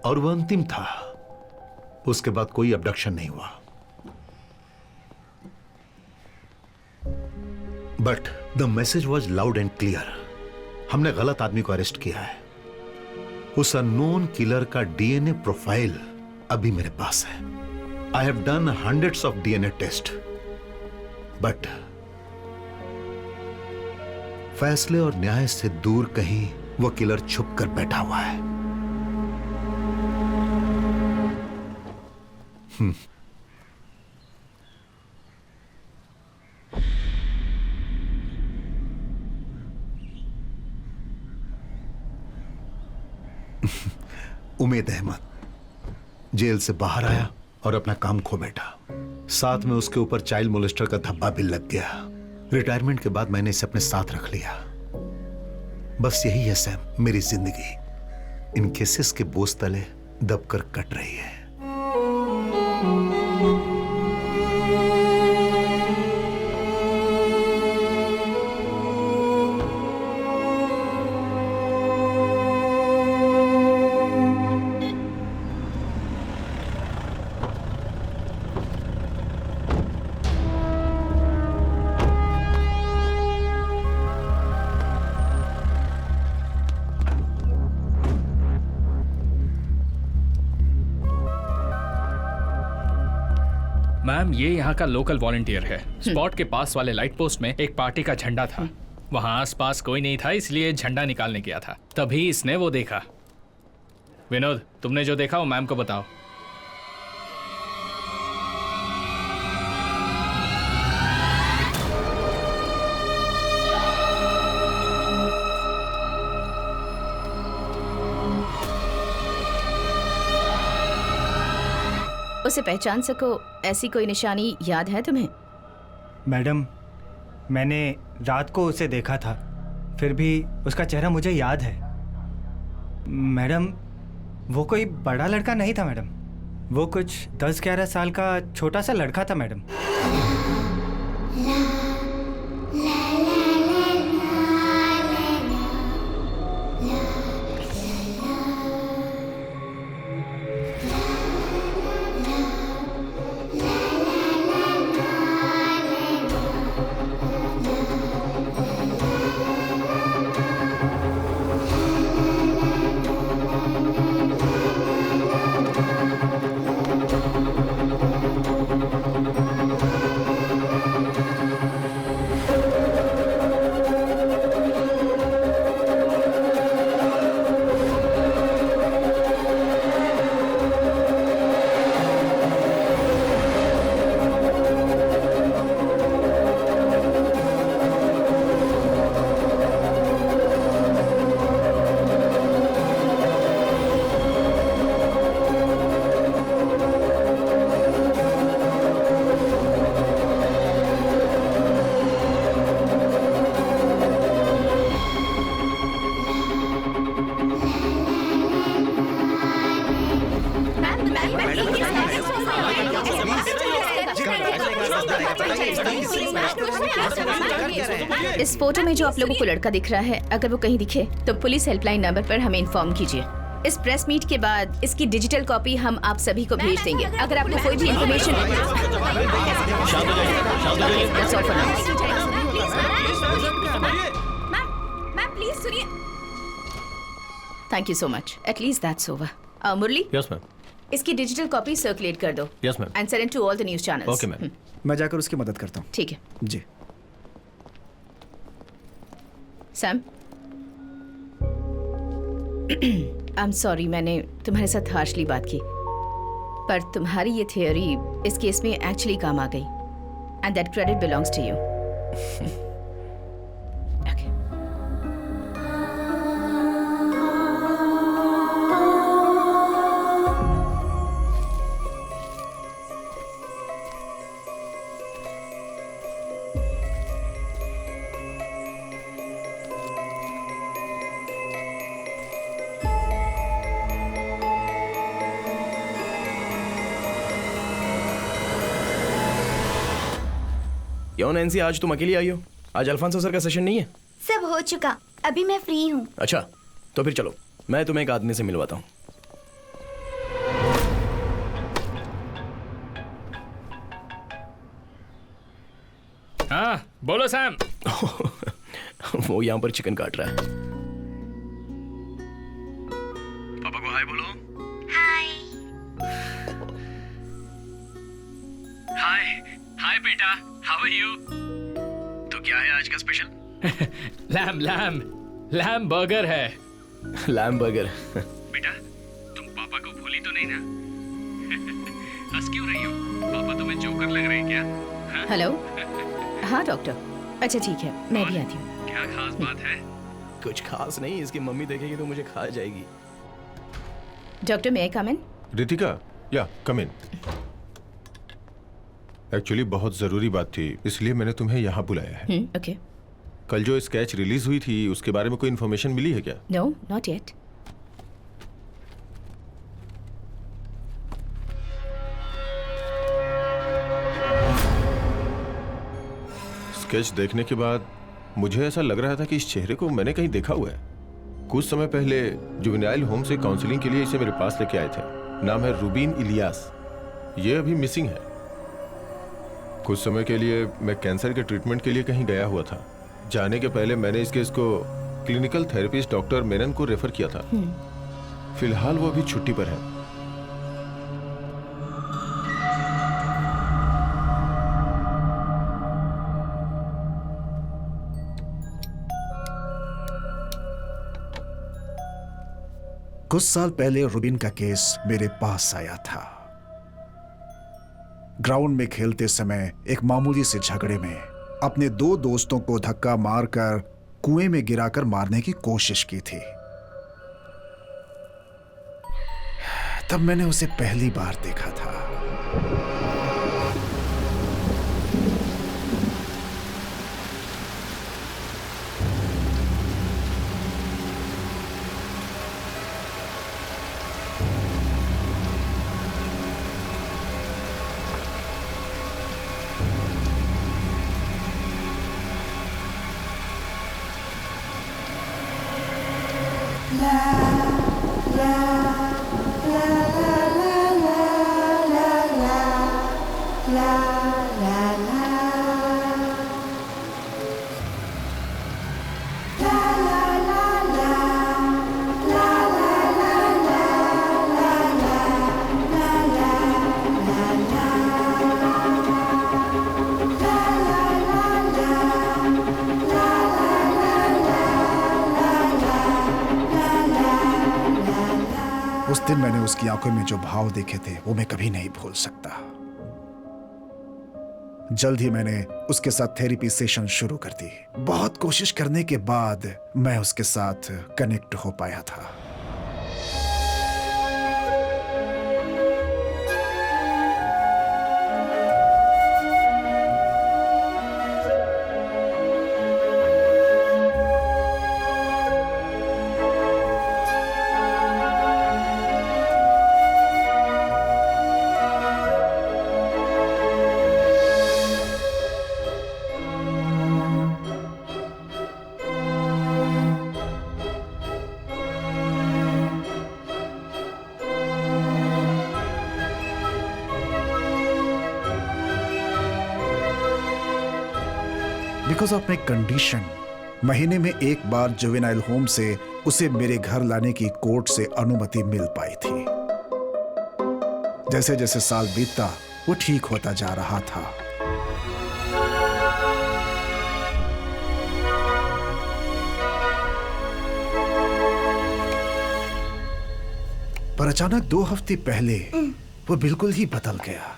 और वो अंतिम था। उसके बाद कोई अबडक्शन नहीं हुआ। But the message was loud and clear. हमने गलत आदमी को अरेस्ट किया है। उस अननोन किलर का डीएनए प्रोफाइल अभी मेरे पास है। I have done hundreds of DNA test, but फैसले और न्याय से दूर कहीं वो किलर छुप कर बैठा हुआ है। उमेद अहमद जेल से बाहर आया और अपना काम खो बैठा। साथ में उसके ऊपर चाइल्ड मोलेस्टर का धब्बा भी लग गया। रिटायरमेंट के बाद मैंने इसे अपने साथ रख लिया। बस यही है सैम, मेरी जिंदगी इन केसेस के बोझ तले दबकर कट रही है। मैम, ये यहाँ का लोकल वॉलंटियर है। स्पॉट के पास वाले लाइट पोस्ट में एक पार्टी का झंडा था। वहाँ आसपास कोई नहीं था, इसलिए झंडा निकालने गया था। तभी इसने वो देखा। विनोद, तुमने जो देखा वो मैम को बताओ। उसे पहचान सको ऐसी कोई निशानी याद है तुम्हें? मैडम, मैंने रात को उसे देखा था, फिर भी उसका चेहरा मुझे याद है। मैडम, वो कोई बड़ा लड़का नहीं था मैडम। वो कुछ 10-11 साल का छोटा सा लड़का था मैडम। इस फोटो में जो आप लोगों को लड़का दिख रहा है, अगर वो कहीं दिखे तो पुलिस हेल्पलाइन नंबर पर हमें इन्फॉर्म कीजिए। इस प्रेस मीट के बाद इसकी डिजिटल कॉपी हम आप सभी को भेज देंगे। अगर आपको कोई भी इन्फॉर्मेशन प्लीज सुनिए। Thank you so much. At least that's over. Murali, yes ma'am. इसकी डिजिटल कॉपी सर्कुलेट कर दो। Yes ma'am. And send to all the news channels. Okay ma'am. मैं जाकर उसकी मदद करता हूँ। ठीक है। जी। सैम, आई एम सॉरी मैंने तुम्हारे साथ हार्शली बात की, पर तुम्हारी ये थियोरी इस केस में एक्चुअली काम आ गई, and that credit belongs to you. क्यों नैन्सी, आज तुम अकेली आई हो? आज अल्फांसो सर का सेशन नहीं है? सब हो चुका, अभी मैं फ्री हूँ। अच्छा, तो फिर चलो, मैं तुम्हें एक आदमी से मिलवाता हूँ। बोलो सैम। वो यहाँ पर चिकन काट रहा है। पापा को हाय बोलो। हाय हाय बेटा, हाउ आर यू? तो क्या है आज का स्पेशल? लैम बर्गर है। Lamb burger. बेटा तुम पापा को भूली तो नहीं ना? हंस क्यों रही हो? पापा तुम्हें जोकर लग रहे हैं क्या? हाँ? हेलो। हाँ डॉक्टर। अच्छा ठीक है, मैं भी आती हूँ। क्या खास बात है? कुछ खास नहीं, इसकी मम्मी देखेगी तो मुझे खा जाएगी। Doctor may I come in? Ritika, या कम इन। एक्चुअली बहुत जरूरी बात थी, इसलिए मैंने तुम्हें यहाँ बुलाया है। ओके। कल जो स्केच रिलीज हुई थी उसके बारे में कोई इन्फॉर्मेशन मिली है क्या? No, not yet. स्केच देखने के बाद मुझे ऐसा लग रहा था कि इस चेहरे को मैंने कहीं देखा हुआ है। कुछ समय पहले जुवेनाइल होम से काउंसलिंग के लिए इसे मेरे पास लेके आए थे। नाम है रूबीन इलियास। ये अभी मिसिंग है। कुछ समय के लिए मैं कैंसर के ट्रीटमेंट के लिए कहीं गया हुआ था। जाने के पहले मैंने इस केस को क्लिनिकल थेरेपिस्ट डॉक्टर मेनन को रेफर किया था। फिलहाल वो अभी छुट्टी पर है। कुछ साल पहले रूबिन का केस मेरे पास आया था। ग्राउंड में खेलते समय एक मामूली से झगड़े में अपने 2 दोस्तों को धक्का मारकर कुएं में गिराकर मारने की कोशिश की थी। तब मैंने उसे पहली बार देखा था। उस दिन मैंने उसकी आंखों में जो भाव देखे थे वो मैं कभी नहीं भूल सकता। जल्द ही मैंने उसके साथ थेरेपी सेशन शुरू कर दी। बहुत कोशिश करने के बाद मैं उसके साथ कनेक्ट हो पाया था। बिकॉज ऑफ माई कंडीशन महीने में एक बार जुवेनाइल होम से उसे मेरे घर लाने की कोर्ट से अनुमति मिल पाई थी। जैसे जैसे साल बीतता वो ठीक होता जा रहा था। पर अचानक 2 हफ्ते पहले वो बिल्कुल ही बदल गया।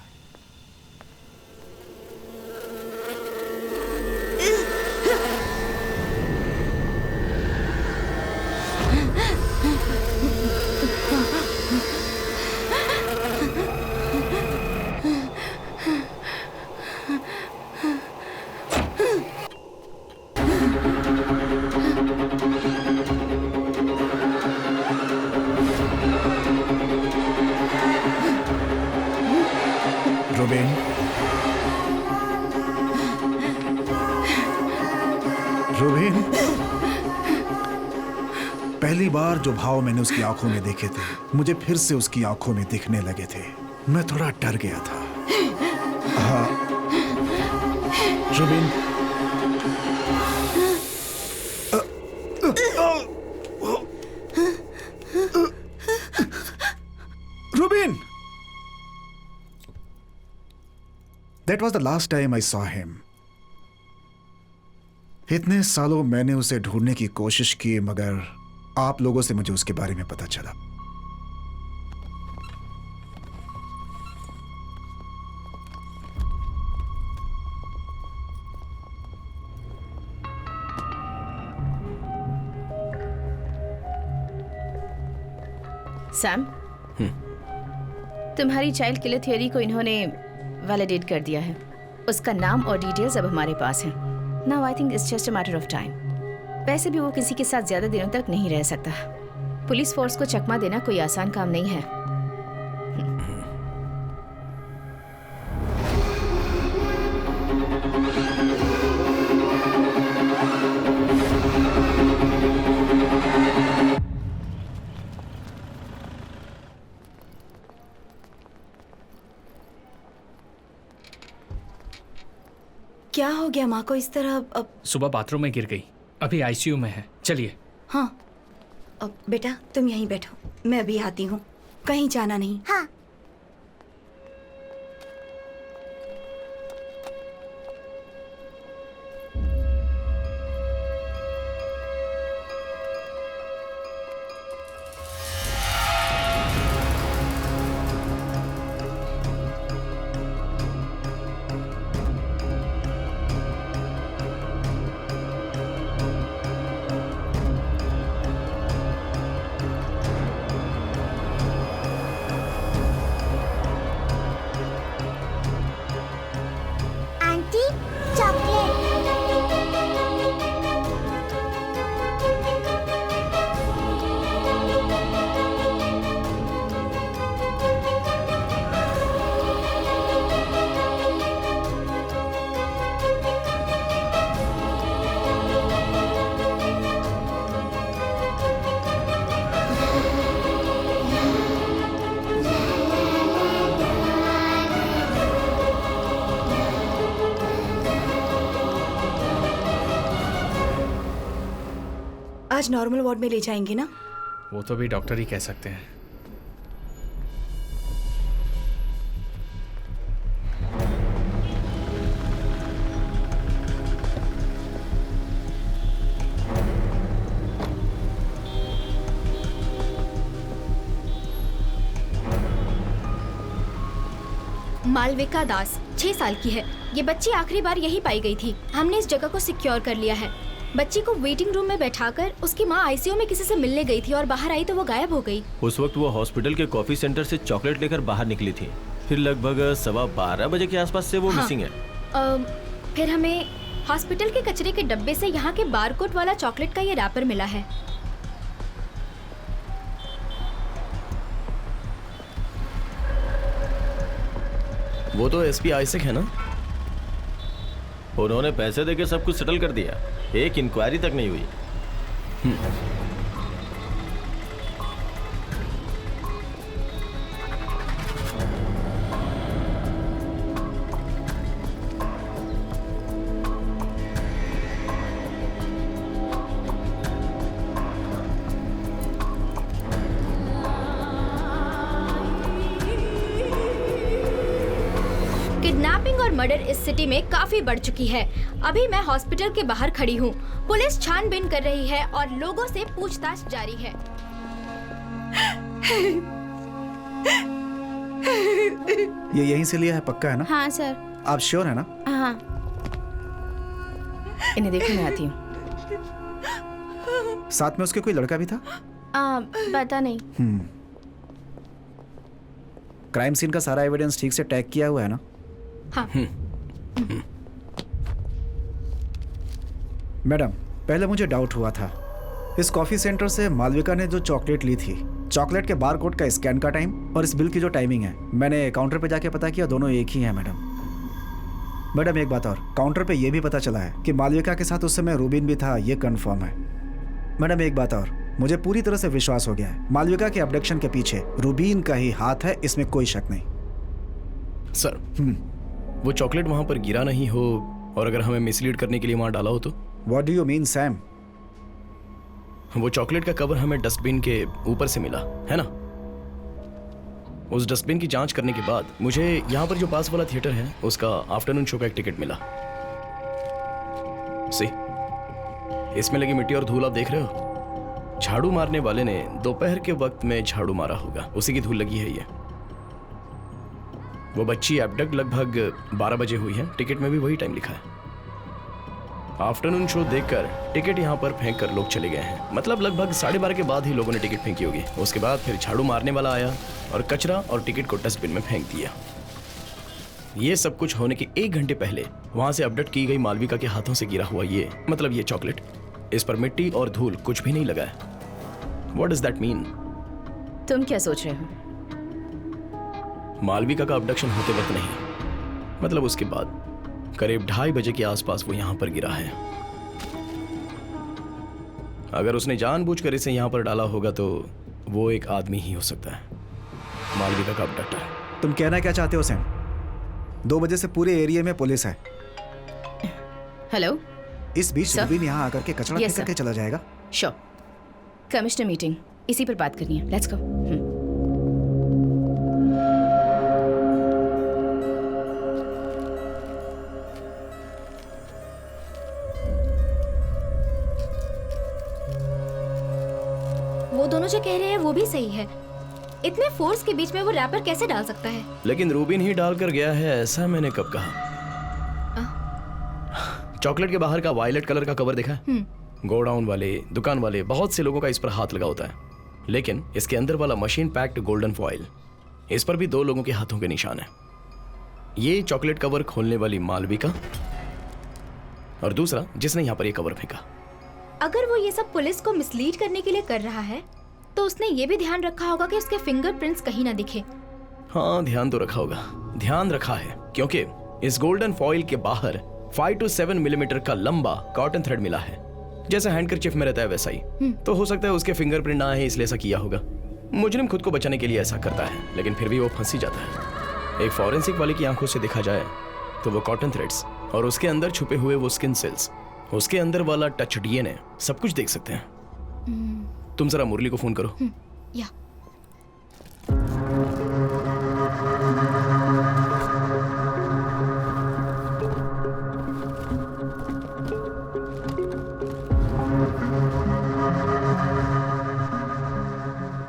रूबिन, रूबिन, पहली बार जो भाव मैंने उसकी आंखों में देखे थे मुझे फिर से उसकी आंखों में दिखने लगे थे। मैं थोड़ा डर गया था। हाँ Rubin, That was the last time I saw him. इतने सालों मैंने उसे ढूंढने की कोशिश की, मगर आप लोगों से मुझे उसके बारे में पता चला। सैम, तुम्हारी चाइल्ड किलर थ्योरी को इन्होंने वैलिडेट कर दिया है। उसका नाम और डिटेल्स अब हमारे पास हैं। Now I think it's just a matter of time. वैसे भी वो किसी के साथ ज्यादा दिनों तक नहीं रह सकता। पुलिस फोर्स को चकमा देना कोई आसान काम नहीं है। क्या हो गया माँ को इस तरह? अब सुबह बाथरूम में गिर गई, अभी आईसीयू में है। चलिए। हाँ, अब बेटा तुम यहीं बैठो, मैं अभी आती हूँ, कहीं जाना नहीं। हाँ। Aunty, chocolate. आज नॉर्मल वार्ड में ले जाएंगे ना? वो तो भी डॉक्टर ही कह सकते हैं। मालविका दास 6 साल की है। ये बच्ची आखिरी बार यही पाई गई थी। हमने इस जगह को सिक्योर कर लिया है। बच्ची को वेटिंग रूम में बैठाकर उसकी माँ आईसीयू में किसी से मिलने गई थी और बाहर आई तो वो गायब हो गई। उस वक्त वो हॉस्पिटल के कॉफी सेंटर से चॉकलेट लेकर बाहर निकली थी। फिर लगभग 12:15 बजे के आसपास से वो मिसिंग है। फिर हमें हॉस्पिटल के कचरे के डब्बे से यहाँ के बारकोड वाला चॉकलेट का ये रैपर मिला है। वो तो एसपी आइजैक है ना? उन्होंने पैसे देके सब कुछ सेटल कर दिया, एक इंक्वायरी तक नहीं हुई। किडनैपिंग और मर्डर इस सिटी में काफी बढ़ चुकी है। अभी मैं हॉस्पिटल के बाहर खड़ी हूँ। पुलिस छानबीन कर रही है और लोगों से पूछताछ जारी है। ये यहीं से लिया है, पक्का है ना? हाँ सर। आप श्योर है ना? हाँ। इन्हें देखो, मैं आती हूँ। साथ में उसके कोई लड़का भी था? पता नहीं। क्राइम सीन का सारा एविडेंस ठीक से टैग किया हुआ है ना? हाँ। मैडम, पहले मुझे डाउट हुआ था। इस कॉफी सेंटर से मालविका ने जो चॉकलेट ली थी, चॉकलेट के बारकोड का स्कैन का टाइम और इस बिल की जो टाइमिंग है, मैंने काउंटर पे जाके पता किया, दोनों एक ही हैं मैडम। एक बात और, काउंटर पे ये भी पता चला है कि मालविका के साथ उस समय रूबिन भी था, ये कंफर्म है। मैडम एक बात और, मुझे पूरी तरह से विश्वास हो गया है, मालविका के अबडक्शन के पीछे रूबिन का ही हाथ है, इसमें कोई शक नहीं। सर, वो चॉकलेट वहां पर गिरा नहीं हो और अगर हमें मिसलीड करने के लिए वहां डाला हो तो? What do you mean Sam? वो चॉकलेट का कवर हमें डस्टबिन के ऊपर से मिला है ना? उस डस्टबिन की जांच करने के बाद मुझे यहाँ पर जो पास वाला थिएटर है उसका आफ्टरनून शो का एक टिकट मिला। सी, इसमें लगी मिट्टी और धूल आप देख रहे हो। झाड़ू मारने वाले ने दोपहर के वक्त में झाड़ू मारा होगा, उसी की धूल लगी है ये। वो बच्ची एबडक्ट लगभग 12 बजे हुई है, टिकट में भी वही टाइम लिखा है। आफ्टरनून शो देखकर टिकट यहाँ पर फेंक कर लोग चले गए हैं, मतलब लगभग 12:30 के बाद ही लोगों ने टिकट फेंकी होगी। उसके बाद फिर झाड़ू मारने वाला आया और कचरा और टिकट को डस्टबिन में फेंक दिया। ये सब कुछ होने के 1 घंटे पहले वहां से अपडेट की गई मालविका के हाथों से गिरा हुआ ये, मतलब ये चॉकलेट, इस पर मिट्टी और धूल कुछ भी नहीं लगा है। What does that mean? तुम क्या सोच रहे हो? मालविका का अबडक्शन होते वक्त नहीं, मतलब उसके बाद करीब 2:30 बजे के आसपास वो यहां पर गिरा है। अगर उसने जानबूझकर इसे यहां पर डाला होगा तो वो एक आदमी ही हो सकता है, मालविका का अबडक्टर। तुम कहना क्या चाहते हो सैम? 2 बजे से पूरे एरिया में पुलिस है। हेलो, इस बीच सर? रवीन यहाँ आकर के कचरा Yes, फेंक करके sir. चला जाएगा। श्योर। कमिश्नर मीटिंग इसी पर बात करनी है, लेट्स गो। वो दोनों जो कह रहे हैं वो भी सही है। इतने फोर्स के बीच में वो रैपर कैसे डाल सकता है? लेकिन रूबिन ही डालकर गया है, ऐसा मैंने कब कहा? चॉकलेट के बाहर का वायलेट कलर का कवर देखा है? गोडाउन वाले, दुकान वाले, बहुत से लोगों का इस पर हाथ लगा होता है, लेकिन इसके अंदर वाला मशीन पैक्ड गोल्डन फॉइल, इस पर भी 2 लोगों के हाथों के निशान है। ये चॉकलेट कवर खोलने वाली मालविका और दूसरा जिसने यहाँ पर ये कवर फेंका। अगर वो ये सब पुलिस को मिसलीड करने के लिए कर रहा है तो उसने ये भी ध्यान रखा होगा कि उसके फिंगरप्रिंट्स कहीं ना दिखे। हाँ, ध्यान तो रखा होगा, ध्यान रखा है, क्योंकि इस गोल्डन फॉइल के बाहर 5 to 7 मिलीमीटर का लंबा कॉटन थ्रेड मिला है, जैसा हैंडकरचिफ में रहता है वैसा ही। तो हो सकता है उसके फिंगरप्रिंट ना है, इसलिए ऐसा किया होगा। मुजरिम खुद को बचाने के लिए ऐसा करता है, लेकिन फिर भी वो फंस ही जाता है। एक फॉरेंसिक वाले की आंखों से देखा जाए तो वो कॉटन थ्रेड्स और उसके अंदर छुपे हुए वो स्किन सेल्स, उसके अंदर वाला टच डीएनए, सब कुछ देख सकते हैं। तुम जरा मुरली को फोन करो। या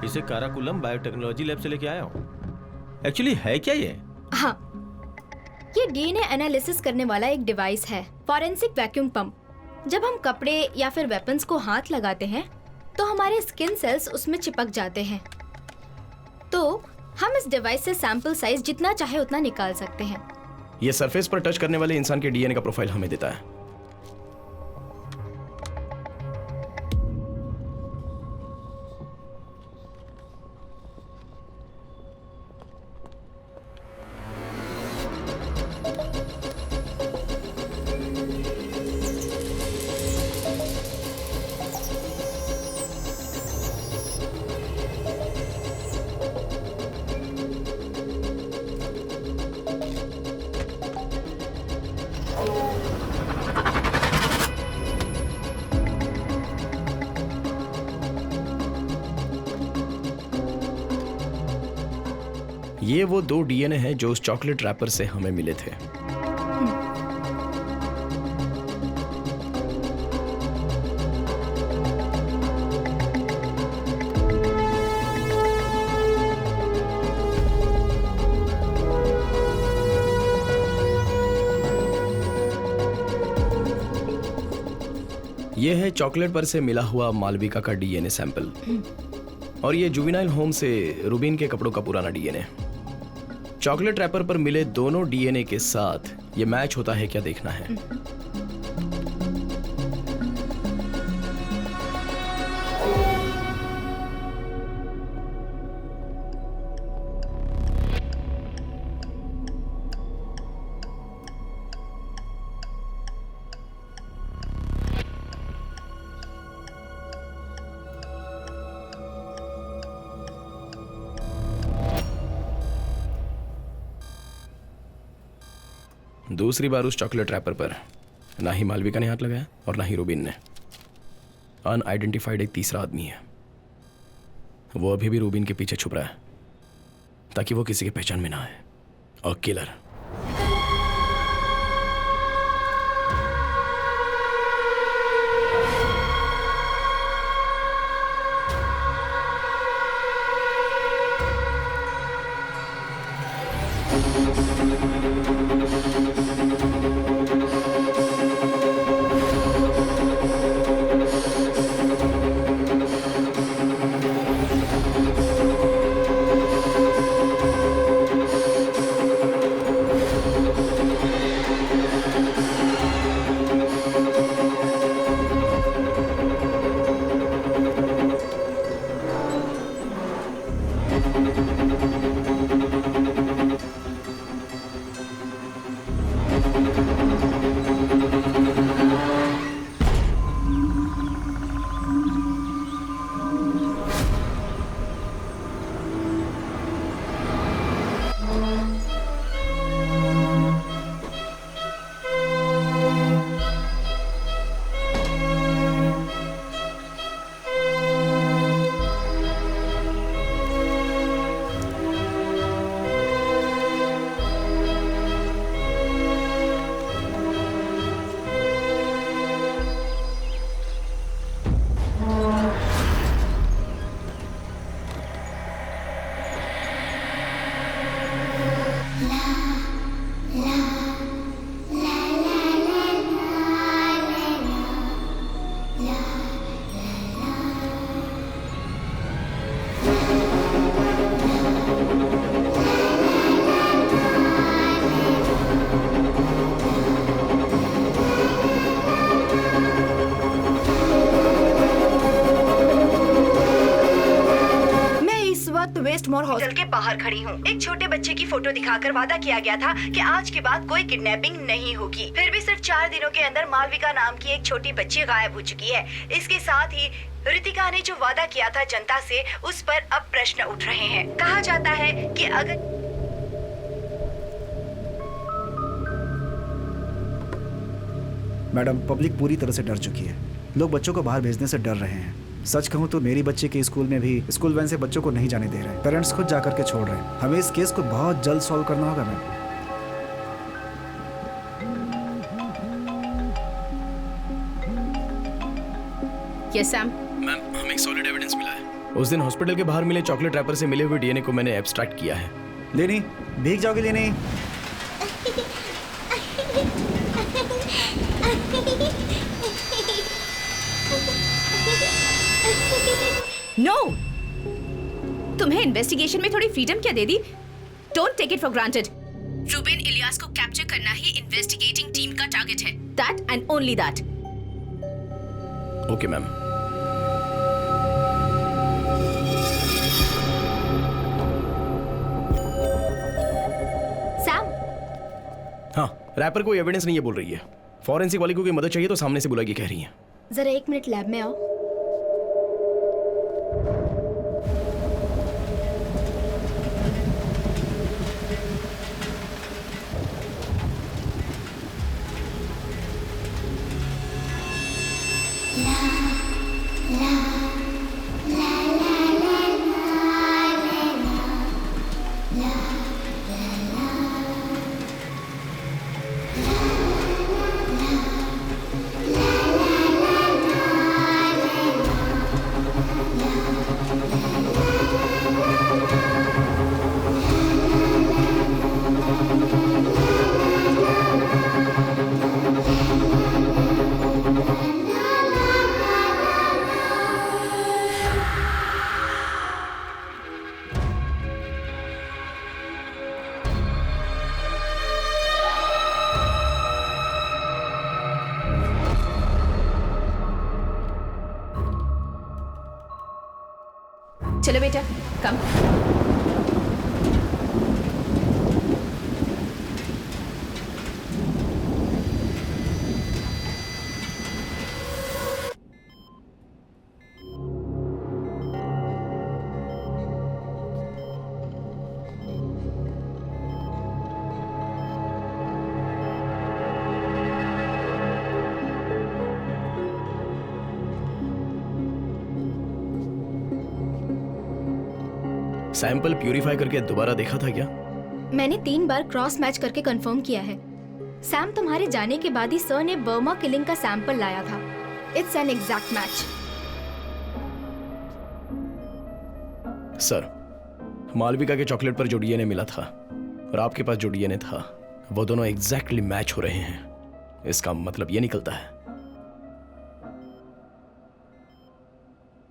इसे काराकुलम बायोटेक्नोलॉजी लैब से लेके आया हूँ। एक्चुअली है क्या ये? हाँ, ये डीएनए एनालिसिस करने वाला एक डिवाइस है, फॉरेंसिक वैक्यूम पंप। जब हम कपड़े या फिर वेपन्स को हाथ लगाते हैं तो हमारे स्किन सेल्स उसमें चिपक जाते हैं। तो हम इस डिवाइस से सैंपल साइज जितना चाहे उतना निकाल सकते हैं। ये सरफेस पर टच करने वाले इंसान के डीएनए का प्रोफाइल हमें देता है। ये वो 2 डीएनए हैं जो उस चॉकलेट रैपर से हमें मिले थे। ये है चॉकलेट पर से मिला हुआ मालविका का डीएनए सैंपल, और ये जुवेनाइल होम से रूबिन के कपड़ों का पुराना डीएनए। चॉकलेट रैपर पर मिले दोनों डीएनए के साथ ये मैच होता है क्या देखना है। दूसरी बार उस चॉकलेट रैपर पर ना ही मालविका ने हाथ लगाया और ना ही रूबिन ने। अनआइडेंटिफाइड एक तीसरा आदमी है, वो अभी भी रूबिन के पीछे छुप रहा है। ताकि वो किसी के पहचान में ना आए। और किलर वेस्टमोर हॉस्टल के बाहर खड़ी हूँ। एक छोटे बच्चे की फोटो दिखाकर वादा किया गया था कि आज के बाद कोई किडनैपिंग नहीं होगी। फिर भी सिर्फ 4 दिनों के अंदर मालविका नाम की एक छोटी बच्ची गायब हो चुकी है। इसके साथ ही रितिका ने जो वादा किया था जनता से, उस पर अब प्रश्न उठ रहे हैं। कहा जाता है कि अगर मैडम, पब्लिक पूरी तरह से डर चुकी है। लोग बच्चों को बाहर भेजने से डर रहे हैं। सच कहूँ तो मेरी बच्चे के स्कूल में भी स्कूल वैन से बच्चों को नहीं जाने दे रहे। पेरेंट्स खुद जाकर के छोड़ रहे हैं। हमें इस केस को बहुत जल्द सॉल्व करना होगा मैम। Yes Sam. मैम, हमें एक सॉलिड एविडेंस मिला है। उस दिन हॉस्पिटल के बाहर मिले चॉकलेट रैपर से मिले हुए डीएनए को मैंने एब्स्ट्रैक्ट किया है। लेनी, भीग जाओगे लेनी? नो, तुम्हें इन्वेस्टिगेशन में थोड़ी फ्रीडम क्या दे दी? Don't take it for granted. Rubin Ilyas को कैप्चर करना ही इन्वेस्टिगेटिंग टीम का टारगेट है। That and only that. Okay ma'am. Sam, हाँ, रैपर कोई एविडेंस नहीं है बोल रही है। फॉरेंसिक वाली को कोई मदद चाहिए तो सामने से बुलाइए कह रही है। जरा 1 मिनट लैब में आओ। चलो बेटा, कम। सैंपल प्यूरिफाई करके दोबारा देखा था क्या? मैंने 3 बार क्रॉस मैच करके कंफर्म किया है। सैम तुम्हारे जाने के बाद ही सर ने बर्मा किलिंग का सैंपल लाया था। It's an exact match. Sir, Malvika के चॉकलेट पर जो डीएनए मिला था और आपके पास जो डीएनए था, वो दोनों एग्जैक्टली मैच हो रहे हैं। इसका मतलब ये निकलता है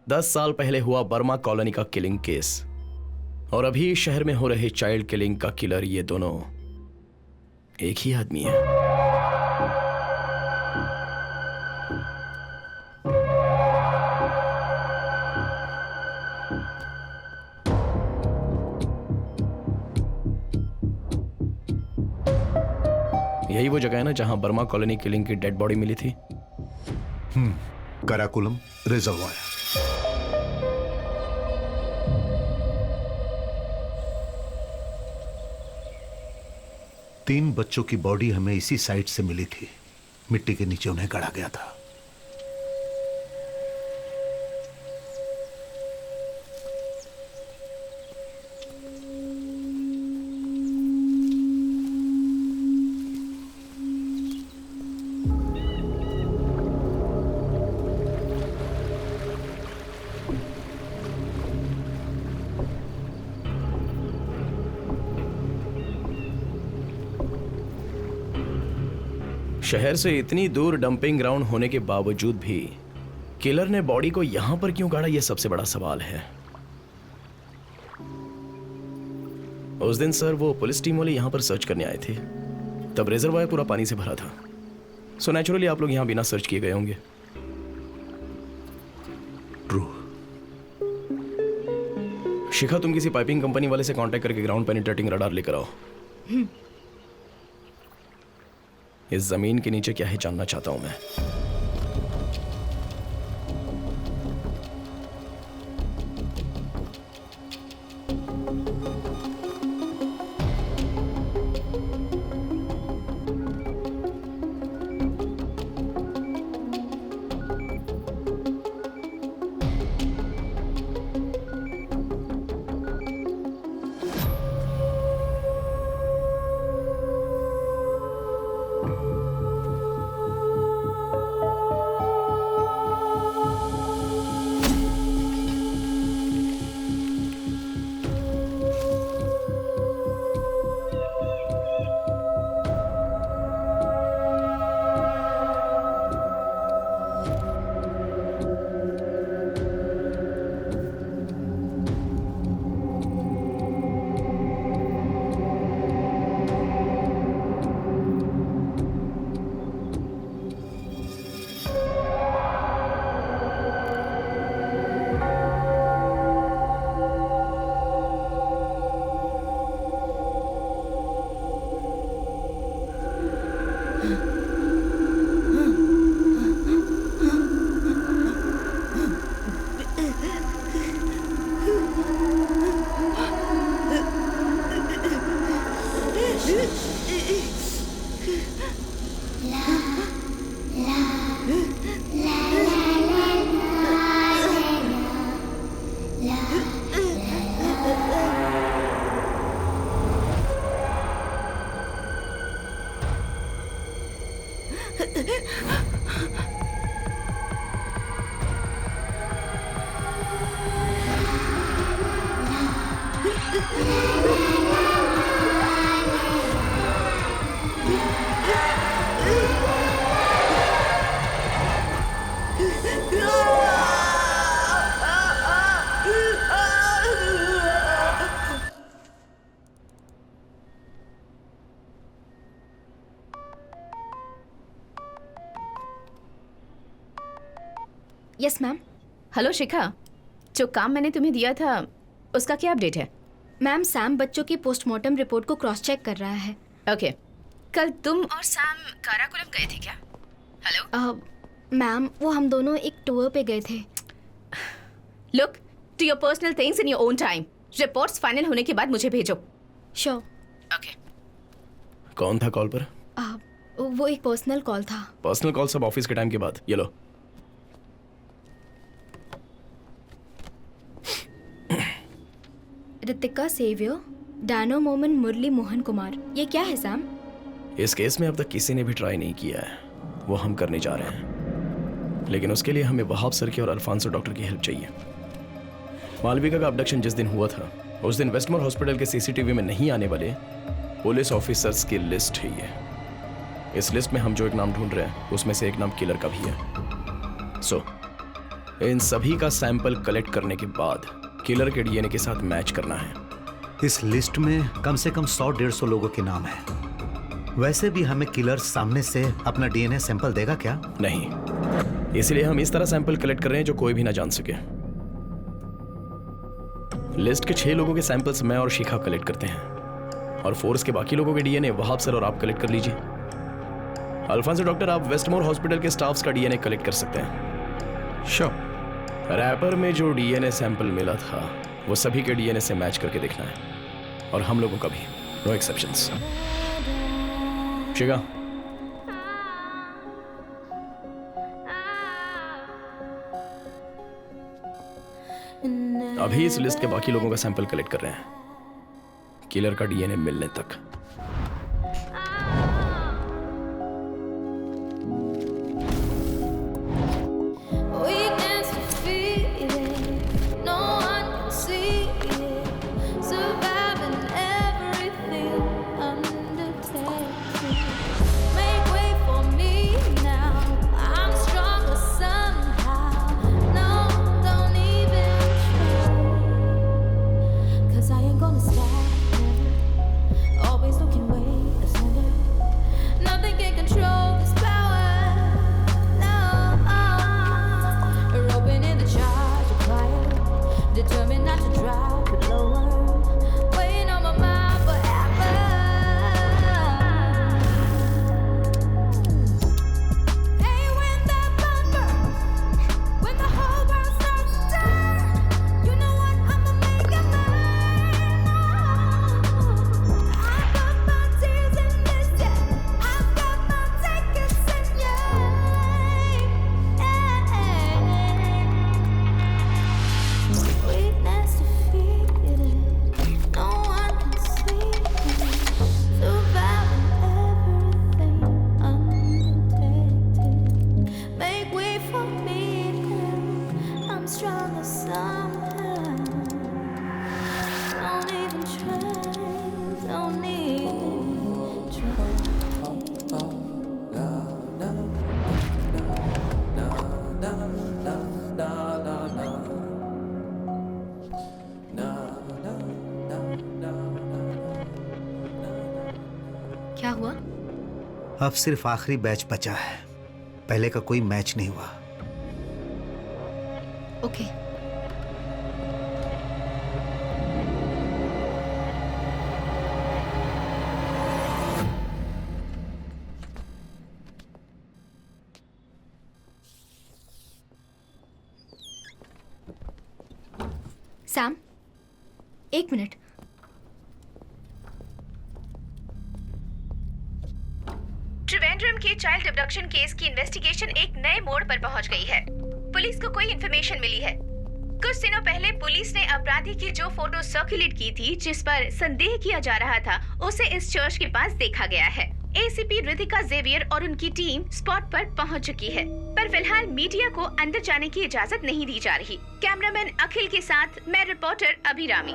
10 साल पहले हुआ बर्मा कॉलोनी का किलिंग केस और अभी शहर में हो रहे चाइल्ड किलिंग का किलर, ये दोनों एक ही आदमी है। यही वो जगह है ना जहां बर्मा कॉलोनी किलिंग की डेड बॉडी मिली थी? कराकुलम रिजर्वायर। तीन बच्चों की बॉडी हमें इसी साइट से मिली थी। मिट्टी के नीचे उन्हें गड़ा गया था। शहर से इतनी दूर डंपिंग ग्राउंड होने के बावजूद भी किलर ने बॉडी को यहां पर क्यों गाड़ा, यह सबसे बड़ा सवाल है। उस दिन सर वो पुलिस टीम वाले यहां पर सर्च करने आए थे, तब रिजर्वायर पूरा पानी से भरा था। सो नेचुरली आप लोग यहां बिना सर्च किए गए होंगे। ट्रू। शिखा, तुम किसी पाइपिंग कंपनी वाले से कांटेक्ट करके ग्राउंड पेनिट्रेटिंग रडार लेकर आओ। इस जमीन के नीचे क्या है जानना चाहता हूं मैं। Yes ma'am. हेलो शिखा, जो काम मैंने तुम्हें दिया था उसका क्या अपडेट है? मैम, सैम बच्चों की पोस्टमार्टम रिपोर्ट को क्रॉस चेक कर रहा है। ओके, कल तुम और सैम काराकोरम गए थे क्या? हेलो मैम, वो हम दोनों एक टूर पे गए थे। Look to your personal things in your own time. Reports final होने के बाद मुझे भेजो। श्योर। ओके। कौन था कॉल पर? वो एक पर्सनल कॉल था। पर्सनल कॉल सब ऑफिस के टाइम के बाद। ये लो। रितिका सेवियर, डैनो मोमन मुरली मोहन कुमार। ये क्या है सैम? इस केस में अब तक किसी ने भी ट्राई नहीं किया है, वो हम करने जा रहे हैं। लेकिन उसके लिए हमें वहाब सर की और अल्फांसो डॉक्टर की हेल्प चाहिए। मालविका का अबडक्शन जिस दिन हुआ था उस दिन वेस्टमोर हॉस्पिटल के सीसीटीवी में नहीं आने वाले पुलिस ऑफिसर्स की लिस्ट है ये। इस लिस्ट में हम जो एक नाम ढूंढ रहे हैं उसमें से एक नाम किलर का भी है। सो इन सभी का सैंपल कलेक्ट करने के बाद किलर के डीएनए के साथ मैच करना है। इस लिस्ट में कम से कम 100-150 लोगों के नाम हैं। वैसे भी हमें किलर सामने से अपना डीएनए सैंपल देगा क्या? नहीं, इसलिए हम इस तरह सैंपल कलेक्ट कर रहे हैं जो कोई भी ना जान सके। लिस्ट के 6 लोगों के सैंपल्स मैं और शिखा कलेक्ट करते हैं और फोर्स के बाकी लोगों के डीएनए वहाब सर और आप कलेक्ट कर लीजिए। अल्फांसो डॉक्टर, आप वेस्टमोर हॉस्पिटल के स्टाफ्स का डीएनए कलेक्ट कर सकते हैं। श्योर। रैपर में जो डीएनए सैंपल मिला था वो सभी के डीएनए से मैच करके देखना है और हम लोगों का भी, नो एक्सेप्शंस। शिखा, अभी इस लिस्ट के बाकी लोगों का सैंपल कलेक्ट कर रहे हैं किलर का डीएनए मिलने तक। क्या हुआ? अब सिर्फ आखिरी बैच बचा है, पहले का कोई मैच नहीं हुआ। ओके। Sam, 1 minute. त्रिवेंद्रम के चाइल्ड अबडक्शन केस की इन्वेस्टिगेशन एक नए मोड़ पर पहुंच गई है। पुलिस को कोई इन्फॉर्मेशन मिली है। कुछ दिनों पहले पुलिस ने अपराधी की जो फोटो सर्कुलेट की थी, जिस पर संदेह किया जा रहा था, उसे इस चर्च के पास देखा गया है। एसीपी रितिका जेवियर और उनकी टीम स्पॉट पर पहुंच चुकी है, पर फिलहाल मीडिया को अंदर जाने की इजाजत नहीं दी जा रही। कैमरामैन अखिल के साथ मैं रिपोर्टर अभिरामी।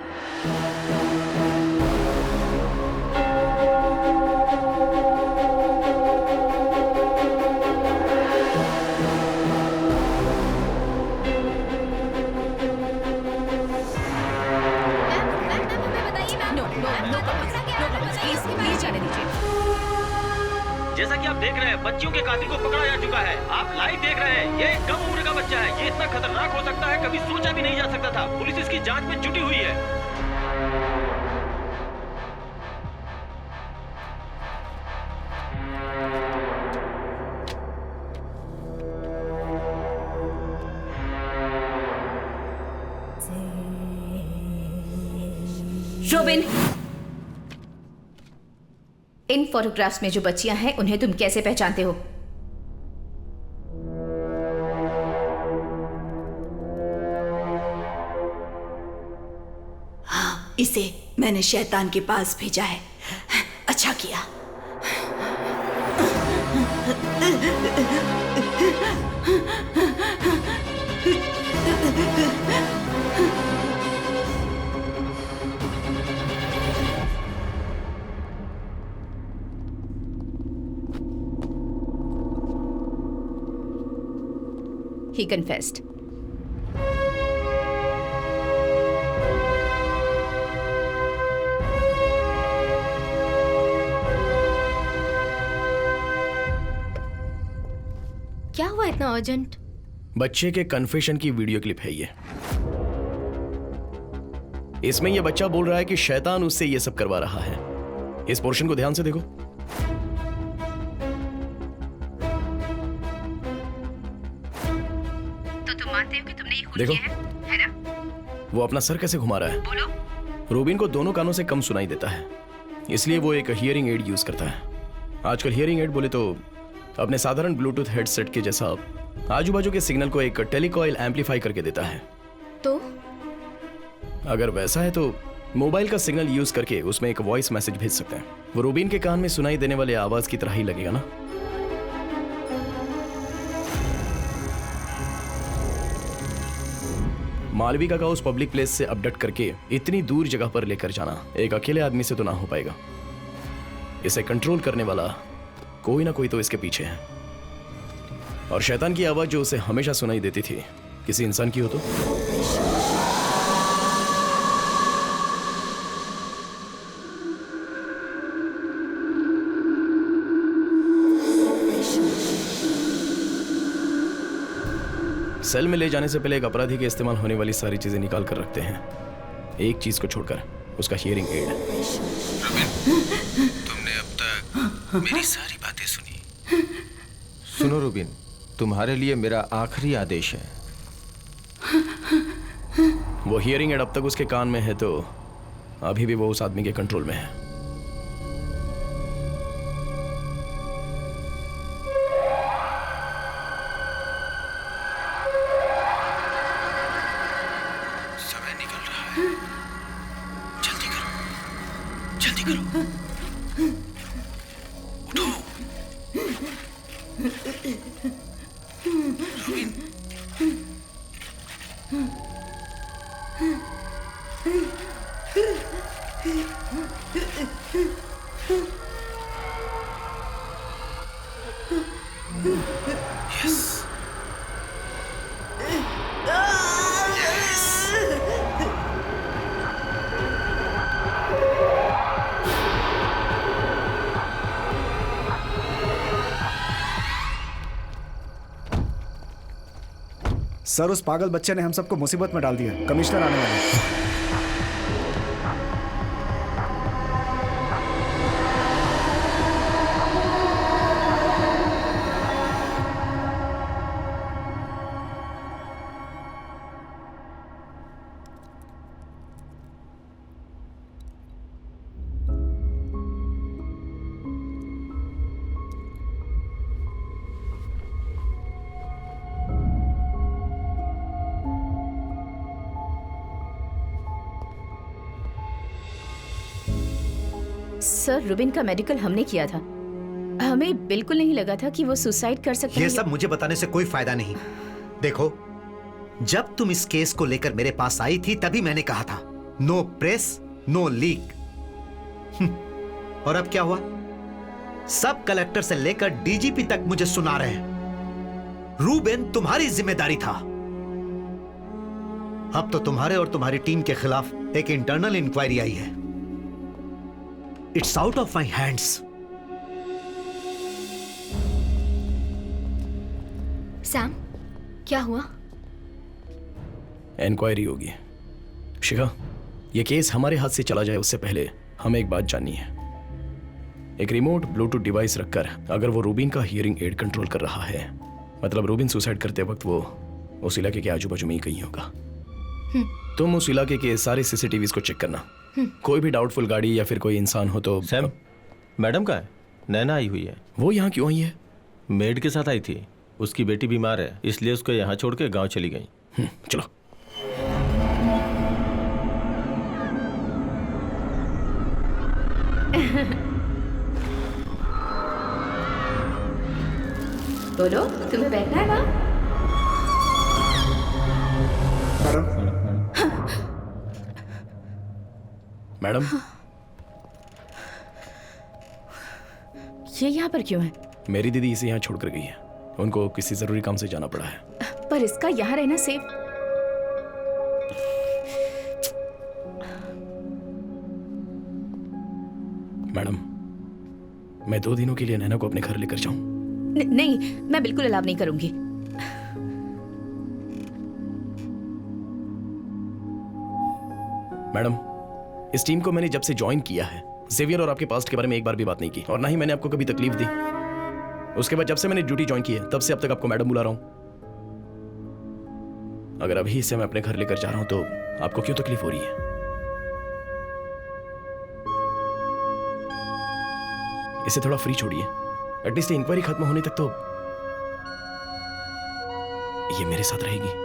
जैसा कि आप देख रहे हैं, बच्चियों के कातिल को पकड़ा जा चुका है। आप लाइव देख रहे हैं, ये एक कम उम्र का बच्चा है। ये इतना खतरनाक हो सकता है, कभी सोचा भी नहीं जा सकता था। पुलिस इसकी जांच में जुटी हुई है। रोबिन, इन फोटोग्राफ्स में जो बच्चियां हैं उन्हें तुम कैसे पहचानते हो? हाँ, इसे मैंने शैतान के पास भेजा है। अच्छा किया। He confessed. क्या हुआ इतना अर्जेंट? बच्चे के कन्फेशन की वीडियो क्लिप है ये। इसमें ये बच्चा बोल रहा है कि शैतान उससे ये सब करवा रहा है। इस पोर्शन को ध्यान से देखो। तो तुम मानते हो कि तुमने ये खून देखो। किया है ना? वो अपना सर कैसे घुमा रहा है। बोलो। रूबिन को दोनों कानों से कम सुनाई देता है, इसलिए वो एक हियरिंग एड यूज करता है। आजकल हियरिंग एड बोले तो अपने साधारण ब्लूटूथ हेडसेट के जैसा आजू बाजू के सिग्नल को एक टेलीकॉइल एम्पलीफाई करके देता है। तो अगर वैसा है तो मोबाइल का सिग्नल यूज करके उसमें एक वॉइस मैसेज भेज सकते हैं। वो रूबिन के कान में सुनाई देने वाले आवाज की तरह ही लगेगा ना। मालविका का उस पब्लिक प्लेस से अबडक्ट करके इतनी दूर जगह पर लेकर जाना एक अकेले आदमी से तो ना हो पाएगा। इसे कंट्रोल करने वाला कोई ना कोई तो इसके पीछे है। और शैतान की आवाज जो उसे हमेशा सुनाई देती थी, किसी इंसान की हो तो। सेल में ले जाने से पहले एक अपराधी के इस्तेमाल होने वाली सारी चीजें निकाल कर रखते हैं, एक चीज को छोड़कर, उसका हियरिंग एड। तुमने अब तक मेरी सारी बातें सुनी। सुनो रूबिन, तुम्हारे लिए मेरा आखिरी आदेश है। वो हियरिंग एड अब तक उसके कान में है तो अभी भी वो उस आदमी के कंट्रोल में है। समय निकल रहा है, जल्दी करो, जल्दी करो, उठो। Rubin, yes, yes. सर, उस पागल बच्चे ने हम सबको मुसीबत में डाल दिया। कमिश्नर आने वाले हैं। सर, रुबिन का मेडिकल हमने किया था। हमें बिल्कुल नहीं लगा था कि वो सुसाइड कर सकता है। ये सब मुझे बताने से कोई फायदा नहीं। देखो, जब तुम इस केस को लेकर मेरे पास आई थी तभी मैंने कहा था नो प्रेस नो लीक। और अब क्या हुआ? सब कलेक्टर से लेकर डीजीपी तक मुझे सुना रहे हैं रूबेन तुम्हारी जिम्मेदारी था। अब तो तुम्हारे और तुम्हारी टीम के खिलाफ एक इंटरनल इंक्वायरी आई है। It's out of my hands. Sam, क्या हुआ? इंक्वायरी होगी। शिखा, ये केस हमारे हाथ से चला जाए उससे पहले हमें एक बात जाननी है। एक रिमोट ब्लूटूथ डिवाइस रखकर अगर वो रूबिन का हियरिंग एड कंट्रोल कर रहा है, मतलब रूबिन सुसाइड करते वक्त वो उस इलाके के आजू बाजू में ही कहीं होगा। तुम उस इलाके के सारे सीसीटीवीज को चेक करना। कोई भी डाउटफुल गाड़ी या फिर कोई इंसान हो तो। सैम, मैडम का है? नैना आई हुई है। वो यहाँ क्यों आई है? मेड के साथ आई थी। उसकी बेटी बीमार है, इसलिए उसको यहाँ छोड़ के गाँव चली गई। चलो। बोलो, तुम्हें बैठना है ना? मैडम, ये यहाँ पर क्यों है? मेरी दीदी इसे यहाँ छोड़कर गई है। उनको किसी जरूरी काम से जाना पड़ा है। पर इसका यहाँ रहना सेफ। मैडम, मैं 2 दिनों के लिए नैना को अपने घर लेकर जाऊं? नहीं, मैं बिल्कुल अलाव नहीं करूंगी। मैडम, इस टीम को मैंने जब से ज्वाइन किया है, जेवियर और आपके पास्ट के बारे में एक बार भी बात नहीं की, और ना ही मैंने आपको कभी तकलीफ दी। उसके बाद जब से मैंने ड्यूटी ज्वाइन की है, तब से अब तक आपको मैडम बुला रहा हूं। अगर अभी इसे मैं अपने घर लेकर जा रहा हूं तो आपको क्यों तकलीफ हो रही है? इसे थोड़ा फ्री छोड़िए। एटलीस्ट इंक्वायरी खत्म होने तक तो ये मेरे साथ रहेगी।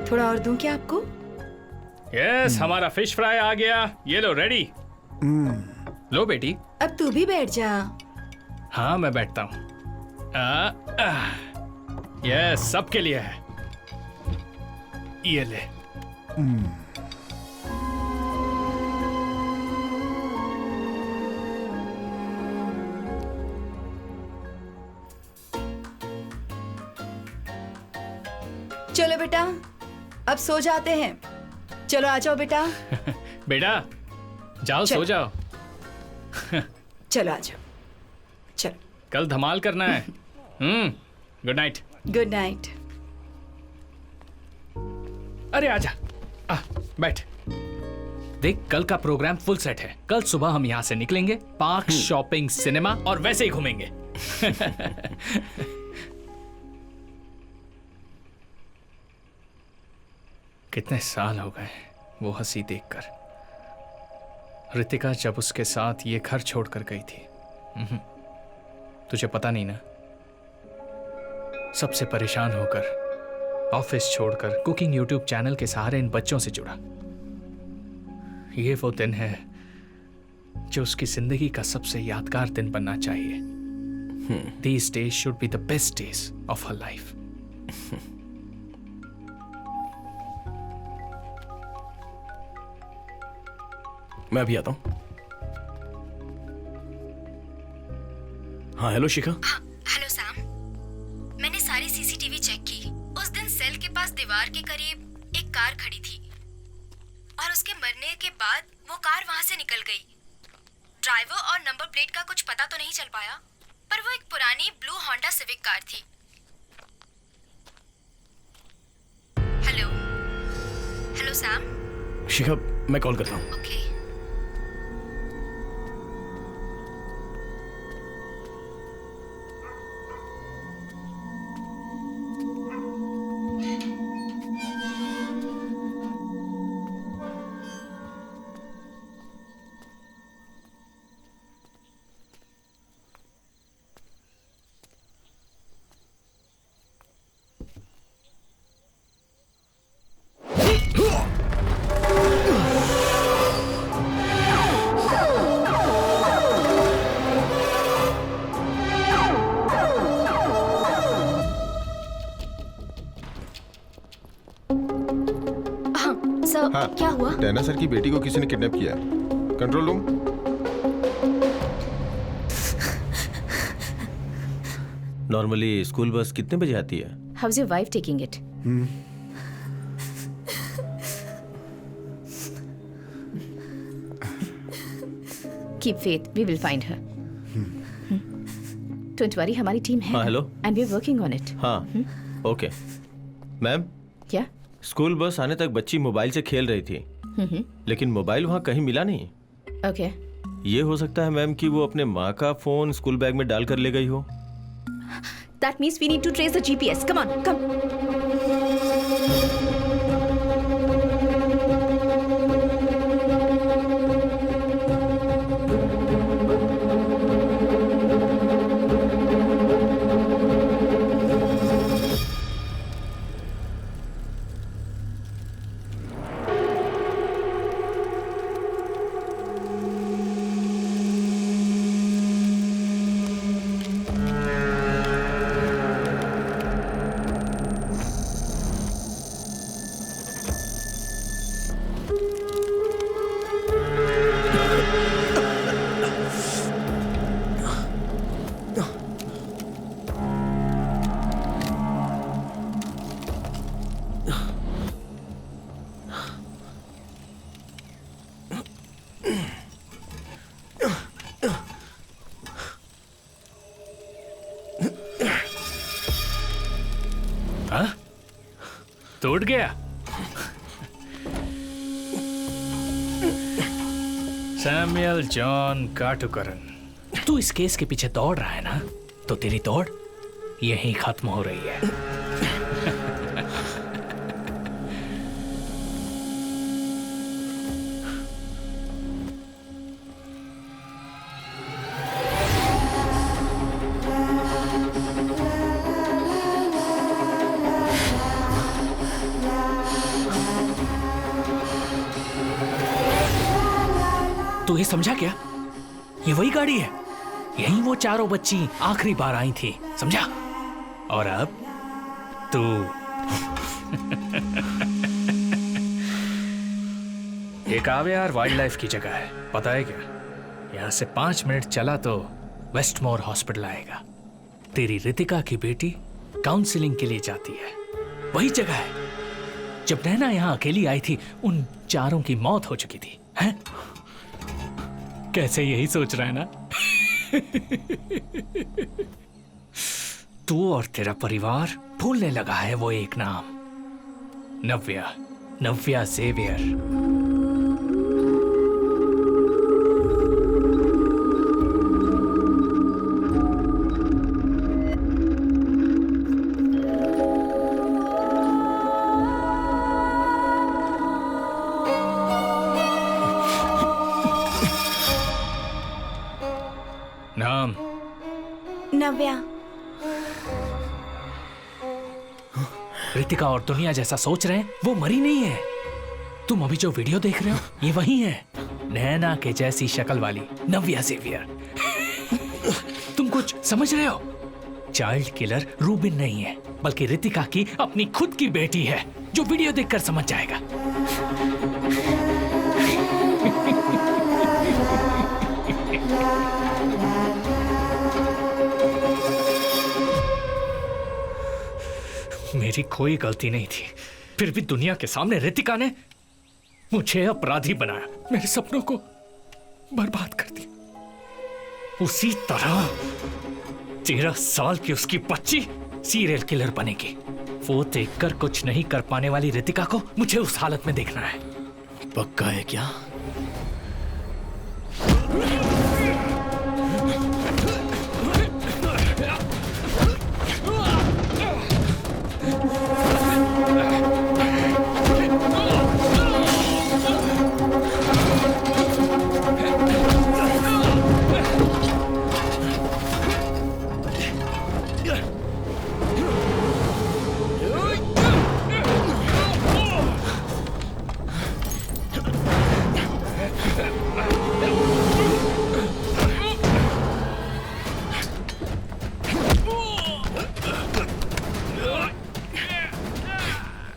थोड़ा और दूं क्या आपको? यस, हमारा फिश फ्राई आ गया। ये लो, रेडी। लो बेटी। अब तू भी बैठ जा। हाँ, मैं बैठता हूँ। यस, सबके लिए है। ये ले। चलो बेटा, अब सो जाते हैं। चलो आ जाओ बेटा। बेटा, जाओ सो जाओ। चलो आ जाओ। चलो, कल धमाल करना है। Good night. Good night. अरे आजा, बैठ। देख, कल का प्रोग्राम फुल सेट है। कल सुबह हम यहाँ से निकलेंगे, पार्क, शॉपिंग, सिनेमा और वैसे ही घूमेंगे। कितने साल हो गए वो हंसी देखकर। रितिका जब उसके साथ ये घर छोड़कर गई थी। तुझे पता नहीं ना, सबसे परेशान होकर, ऑफिस छोड़कर, कुकिंग यूट्यूब चैनल के सहारे इन बच्चों से जुड़ा। ये वो दिन है जो उसकी जिंदगी का सबसे यादगार दिन बनना चाहिए। These days should be the best days of her life. मैं अभी आता हूं। हाँ, हेलो शिखा। हेलो सैम, मैंने सारी सीसीटीवी चेक की। उस दिन सेल के पास दीवार के करीब एक कार खड़ी थी और उसके मरने के बाद वो कार वहां से निकल गई। ड्राइवर और नंबर प्लेट का कुछ पता तो नहीं चल पाया, पर वो एक पुरानी ब्लू होंडा सिविक कार थी। Hello hello Sam. शिखा, मैं कॉल करता हूँ। ओके। हाँ, क्या हुआ? टैना सर की बेटी को किसी ने किडनैप किया है। Control room. Normally school bus कितने बजे आती है? How's your wife taking it? Keep faith, we will find her. Don't worry, हमारी टीम है। हाँ, hello. And we're working on it. हाँ, ओके। मैम, क्या? स्कूल बस आने तक बच्ची मोबाइल से खेल रही थी, लेकिन मोबाइल वहाँ कहीं मिला नहीं। ओके। ये हो सकता है मैम कि वो अपने माँ का फोन स्कूल बैग में डालकर ले गई हो। That means we need to trace the GPS. Come on, come. हाँ? टूट गया? सैमुअल जॉन काटुकरन, तू इस केस के पीछे दौड़ रहा है ना, तो तेरी दौड़ यहीं खत्म हो रही है। तू ये समझा क्या? ये वही गाड़ी है, यहीं वो चारों बच्ची आखिरी बार आई थी, समझा? और अब तू ये काव्यार वाइल्ड लाइफ की जगह है, पता है क्या? यहाँ से 5 मिनट चला तो वेस्टमोर हॉस्पिटल आएगा। तेरी रितिका की बेटी काउंसलिंग के लिए जाती है, वही जगह है। जब नैना यहाँ अकेली आई थी, उन चारों की मौत हो चुकी थी, हैं? कैसे यही सोच रहा है ना? तू और तेरा परिवार भूलने लगा है वो एक नाम, नव्या, नव्या जेवियर। नाम? नव्या। रितिका और दुनिया जैसा सोच रहे हैं, वो मरी नहीं है। तुम अभी जो वीडियो देख रहे हो, ये वही है, नैना के जैसी शक्ल वाली नव्या जेवियर। तुम कुछ समझ रहे हो? चाइल्ड किलर रूबिन नहीं है, बल्कि रितिका की अपनी खुद की बेटी है, जो वीडियो देखकर समझ जाएगा। मेरी कोई गलती नहीं थी, फिर भी दुनिया के सामने रितिका ने मुझे अपराधी बनाया, मेरे सपनों को बर्बाद कर दिया। उसी तरह 13 साल की उसकी बच्ची सीरियल किलर बनेगी। वो देखकर कुछ नहीं कर पाने वाली रितिका को मुझे उस हालत में देखना है। पक्का है क्या?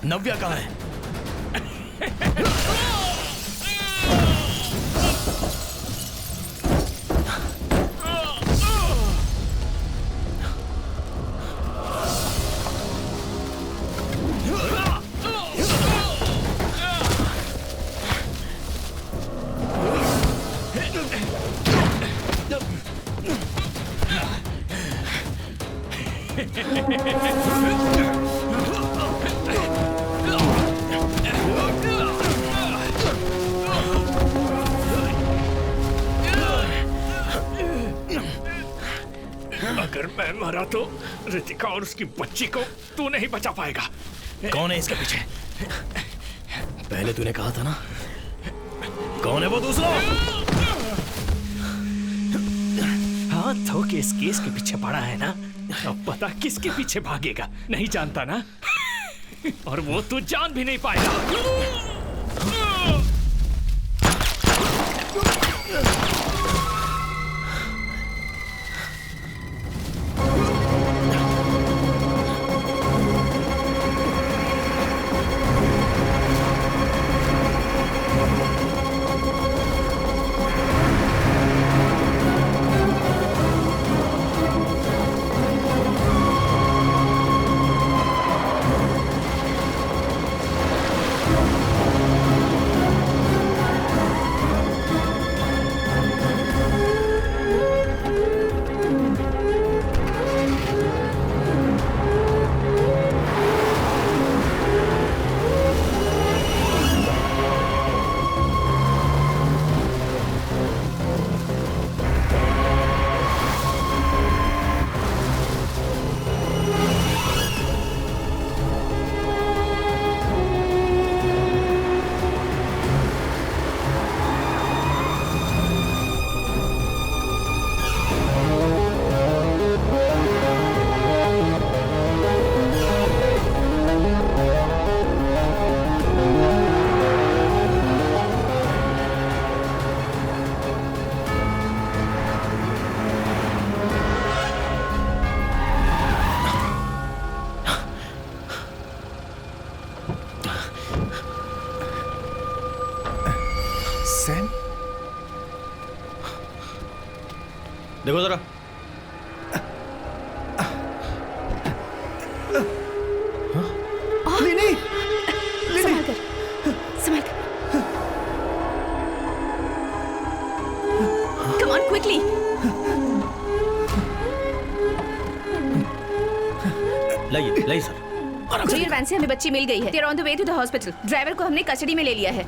नव्या कहाँ है? मेरा तो रितिका और उसकी बच्ची को तू नहीं बचा पाएगा। कौन है इसके पीछे? पहले तूने कहा था ना, कौन है वो दूसरा? हाँ तो किस केस के पीछे पड़ा है ना, अब पता किसके पीछे भागेगा नहीं जानता ना। और वो तू जान भी नहीं पाएगा। सैम, देखो जरा। नहीं, संभाल कर, संभाल कर। Come on, quickly. लाइए लाइए सर। कुरियर वैन से हमें बच्ची मिल गई है। They're on the way to the hospital. Driver को हमने कस्टडी में ले लिया है।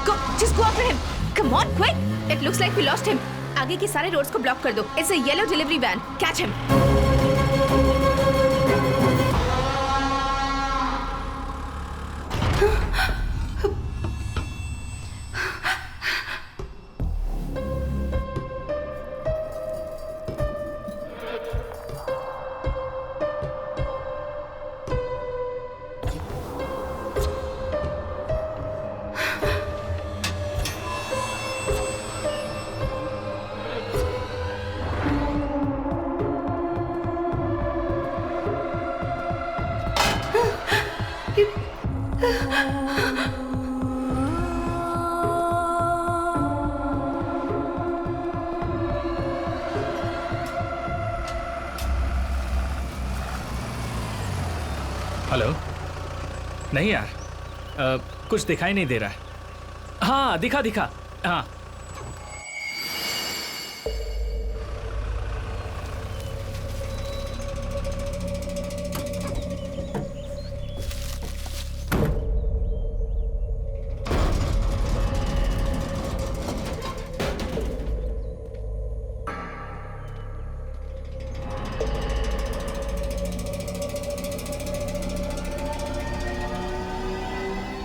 Go, just go after him. Come on, quick. It looks like we lost him. आगे के सारे रोड्स को ब्लॉक कर दो। It's a yellow delivery van. Catch him. Hello. नहीं यार, कुछ दिखाई नहीं दे रहा है। हाँ दिखा दिखा, हाँ।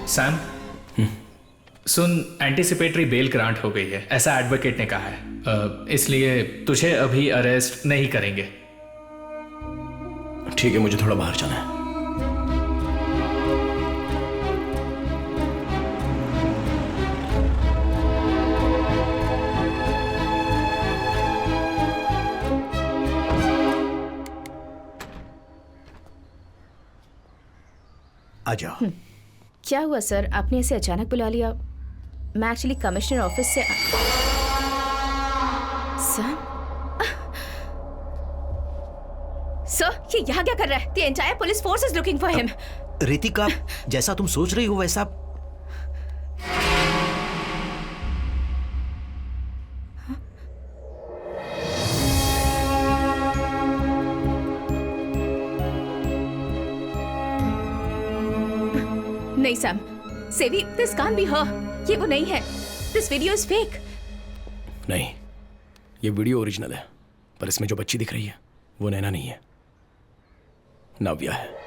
सैम, सुन, एंटीसिपेटरी बेल ग्रांट हो गई है, ऐसा एडवोकेट ने कहा है। इसलिए तुझे अभी अरेस्ट नहीं करेंगे। ठीक है, मुझे थोड़ा बाहर जाना है। आ जाओ। क्या हुआ सर, आपने इसे अचानक बुला लिया? मैं एक्चुअली कमिश्नर ऑफिस से सर, ये यहाँ क्या कर रहा है? The entire police force is looking for him. Ritika, जैसा तुम सोच रही हो वैसा नहीं सैम, सेवी, this can't be her. ये वो नहीं है। This video is fake. नहीं, ये वीडियो ओरिजिनल है, पर इसमें जो बच्ची दिख रही है वो नैना नहीं है, नव्या है।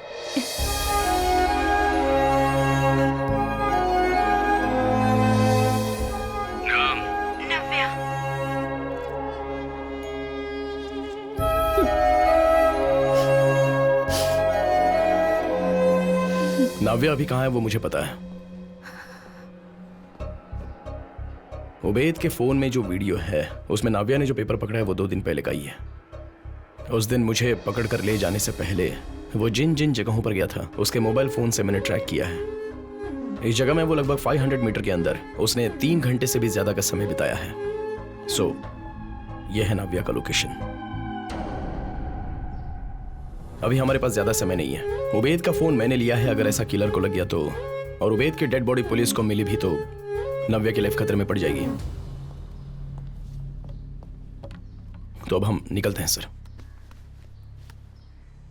नव्या अभी कहाँ है वो मुझे पता है। उबैद के फोन में जो वीडियो है उसमें नाव्या ने जो पेपर पकड़ा है वो 2 दिन पहले का ही है। उस दिन मुझे पकड़ कर ले जाने से पहले वो जिन जिन जगहों पर गया था उसके मोबाइल फोन से मैंने ट्रैक किया है। इस जगह में वो लगभग 500 मीटर के अंदर उसने 3 घंटे से भी ज्यादा का समय बिताया है। सो यह है नाव्या का लोकेशन। अभी हमारे पास ज्यादा समय नहीं है। उबैद का फोन मैंने लिया है, अगर ऐसा किलर को लग गया तो, और उबैद की डेड बॉडी पुलिस को मिली भी तो नव्या की लाइफ खतरे में पड़ जाएगी। तो अब हम निकलते हैं सर।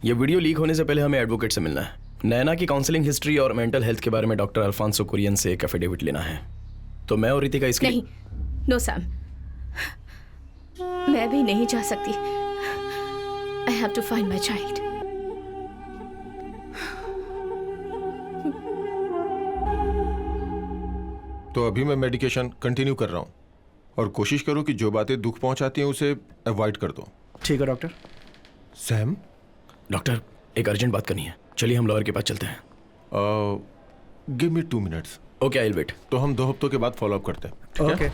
यह वीडियो लीक होने से पहले हमें एडवोकेट से मिलना है। नैना की काउंसलिंग हिस्ट्री और मेंटल हेल्थ के बारे में डॉक्टर अल्फांसो कुरियन से एक एफिडेविट लेना है। तो मैं और रितिका इसके नहीं, नो सैम, मैं भी नहीं जा सकती। I have to find my child. तो अभी मैं मेडिकेशन कंटिन्यू कर रहा हूँ और कोशिश करो कि जो बातें दुख पहुंचाती हैं उसे अवॉइड कर दो। ठीक है डॉक्टर। सैम, डॉक्टर एक अर्जेंट बात करनी है, चलिए हम लॉयर के पास चलते हैं। Give me 2 minutes. Okay, I will wait. तो हम 2 हफ्तों के बाद फॉलो अप करते हैं, ठीक है? ओके।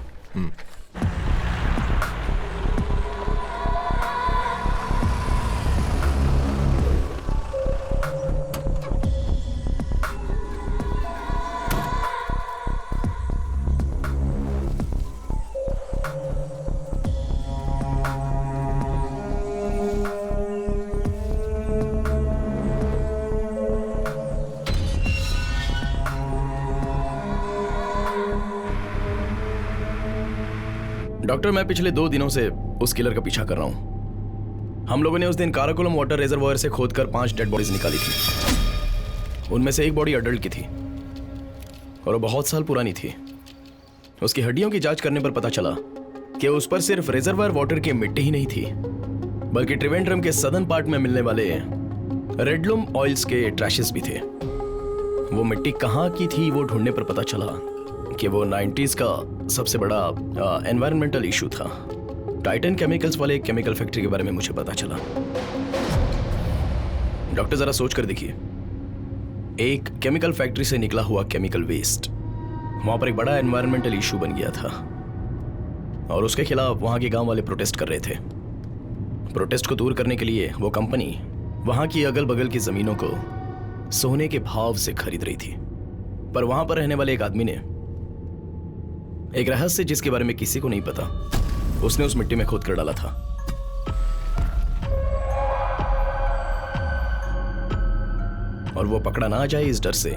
डॉक्टर, मैं पिछले 2 दिनों से उस किलर का पीछा कर रहा हूं। हम लोगों ने उस दिन काराकोलम वाटर रिजर्वायर से खोदकर 5 डेड बॉडीज निकाली थी। उनमें से एक बॉडी अडल्ट की थी और वो बहुत साल पुरानी थी। उसकी हड्डियों की जांच करने पर पता चला कि उस पर सिर्फ रिजर्वायर वाटर की मिट्टी ही नहीं थी, बल्कि त्रिवेंद्रम के सदर्न पार्ट में मिलने वाले रेडलूम ऑयल्स के ट्रैशेस भी थे। वो मिट्टी कहाँ की थी वो ढूंढने पर पता चला कि वो 90s का सबसे बड़ा एनवायरमेंटल इशू था। टाइटन केमिकल्स वाले एक केमिकल फैक्ट्री के बारे में मुझे पता चला। डॉक्टर जरा सोच कर देखिए, एक केमिकल फैक्ट्री से निकला हुआ केमिकल वेस्ट वहां पर एक बड़ा एनवायरमेंटल इशू बन गया था और उसके खिलाफ वहां के गांव वाले प्रोटेस्ट कर रहे थे। प्रोटेस्ट को दूर करने के लिए वो कंपनी वहां की अगल बगल की जमीनों को सोने के भाव से खरीद रही थी। पर वहां पर रहने वाले एक आदमी ने एक रहस्य जिसके बारे में किसी को नहीं पता, उसने उस मिट्टी में खोद कर डाला था। और वो पकड़ा ना जाए इस डर से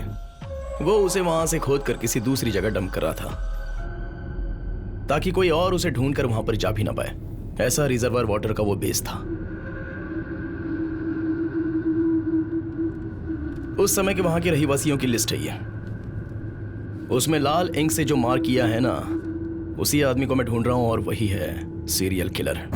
वो उसे वहां से खोद कर किसी दूसरी जगह डंप कर रहा था ताकि कोई और उसे ढूंढ कर वहां पर जा भी ना पाए। ऐसा रिजर्वायर वाटर का वो बेस था। उस समय के वहां के रहीवासियों की लिस्ट है ये। उसमें लाल इंक से जो मार्क किया है ना, उसी आदमी को मैं ढूंढ रहा हूं और वही है serial killer.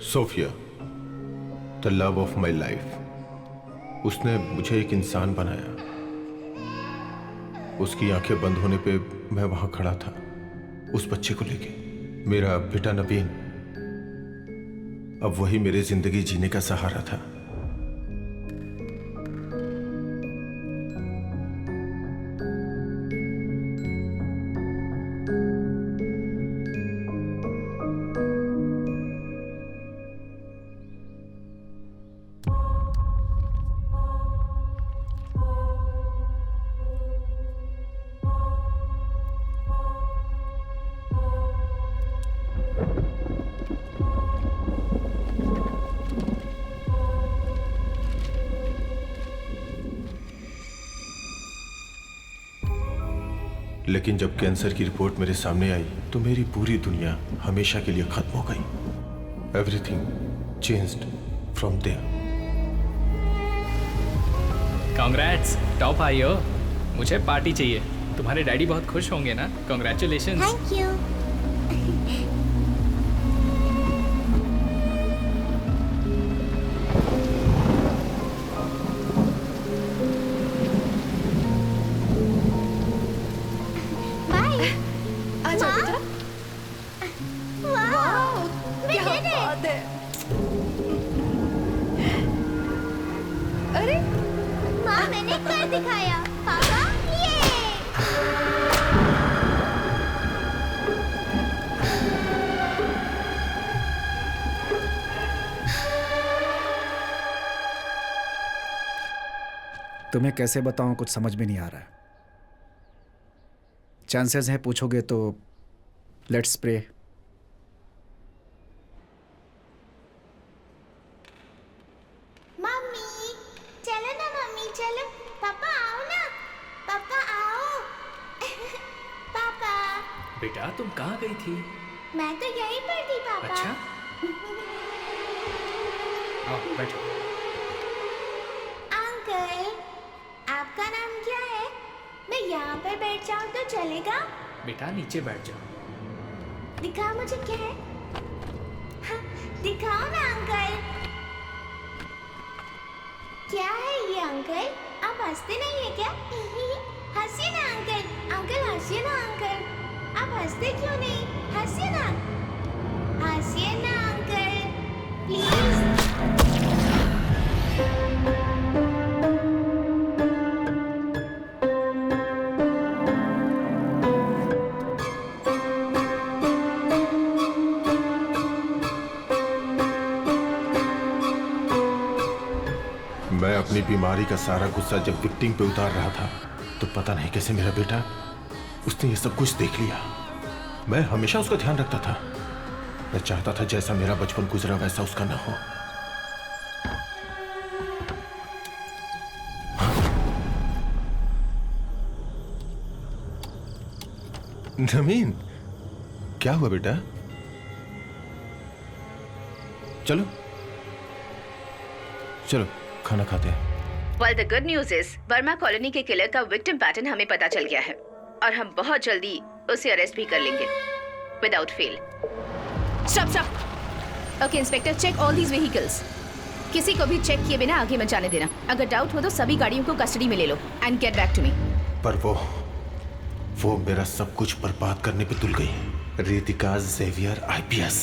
Sophia, the love of my life. उसने मुझे एक इंसान बनाया। उसकी आंखें बंद होने पे मैं वहां खड़ा था उस बच्चे को लेके। मेरा बेटा नवीन अब वही मेरे जिंदगी जीने का सहारा था। लेकिन जब कैंसर की रिपोर्ट मेरे सामने आई तो मेरी पूरी दुनिया हमेशा के लिए खत्म हो गई। Everything changed from there. Congrats, top आई हो। मुझे पार्टी चाहिए। तुम्हारे डैडी बहुत खुश होंगे ना। कांग्रेचुलेशंस। Thank you. बाय। आ जाओ बेटा। वाओ, क्या बात है। अरे माँ मैंने कर दिखाया। पापा ये। तुम्हें कैसे बताऊं, कुछ समझ में नहीं आ रहा है। चांसेस हैं पूछोगे तो लेट्स प्रे। मम्मी चलो ना, मम्मी चलो। पापा आओ ना, पापा आओ। पापा बेटा तुम कहाँ गई थी? मैं तो यहीं पर थी पापा। अच्छा। आओ बैठो। अंकल आपका नाम क्या है? मैं यहाँ पर बैठ जाऊँ तो चलेगा? बेटा नीचे बैठ जाओ। दिखाओ मुझे क्या है। हाँ, दिखाओ ना अंकल। क्या है ये अंकल? आप हंसते नहीं है क्या? हंसिए ना अंकल। अंकल हंसिए ना अंकल। आप हंसते क्यों नहीं? हंसिए ना। हंसिए ना अंकल प्लीज। मैं अपनी बीमारी का सारा गुस्सा जब विक्टिम पे उतार रहा था तो पता नहीं कैसे मेरा बेटा, उसने ये सब कुछ देख लिया। मैं हमेशा उसका ध्यान रखता था। मैं चाहता था जैसा मेरा बचपन गुजरा वैसा उसका ना हो। नवीन, क्या हुआ बेटा? चलो चलो खाना खाते हैं। Well, the good news is, Verma colony के किलर का विक्टिम पैटर्न हमें पता चल गया है और हम बहुत जल्दी उसे अरेस्ट भी कर लेंगे without fail. Stop stop. Okay inspector, check all these vehicles. किसी को भी चेक किए बिना आगे मत जाने देना। अगर डाउट हो तो सभी गाड़ियों को कस्टडी में ले लो and get back to me. पर वो मेरा सब कुछ बर्बाद करने पे तुल गई। Ritika Xavier IPS।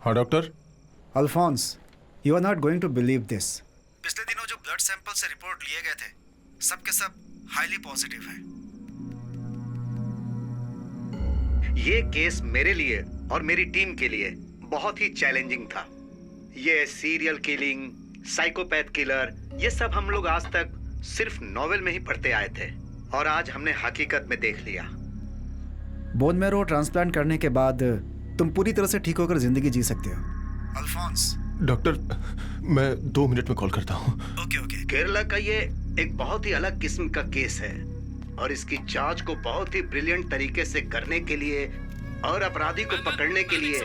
हाँ doctor. Alphonse, you are not going to believe this. पिछले दिनों जो ब्लड सैंपल से रिपोर्ट लिए गए थे, सब के सब हाईली पॉजिटिव हैं। ये केस मेरे लिए और मेरी टीम के लिए बहुत ही चैलेंजिंग था। ये सीरियल किलिंग, साइकोपैथ किलर, ये सब हम लोग आज तक सिर्फ नॉवेल में ही पढ़ते आए थे और आज हमने हकीकत में देख लिया। बोन मैरो ट्रांसप्लांट करने के बाद तुम पूरी तरह से ठीक होकर जिंदगी जी सकते हो। अल्फोंस। डॉक्टर, मैं 2 मिनट में कॉल करता हूँ। ओके। केरला का ये एक बहुत ही अलग किस्म का केस है और इसकी जांच को बहुत ही ब्रिलियंट तरीके से करने के लिए और अपराधी को पकड़ने के लिए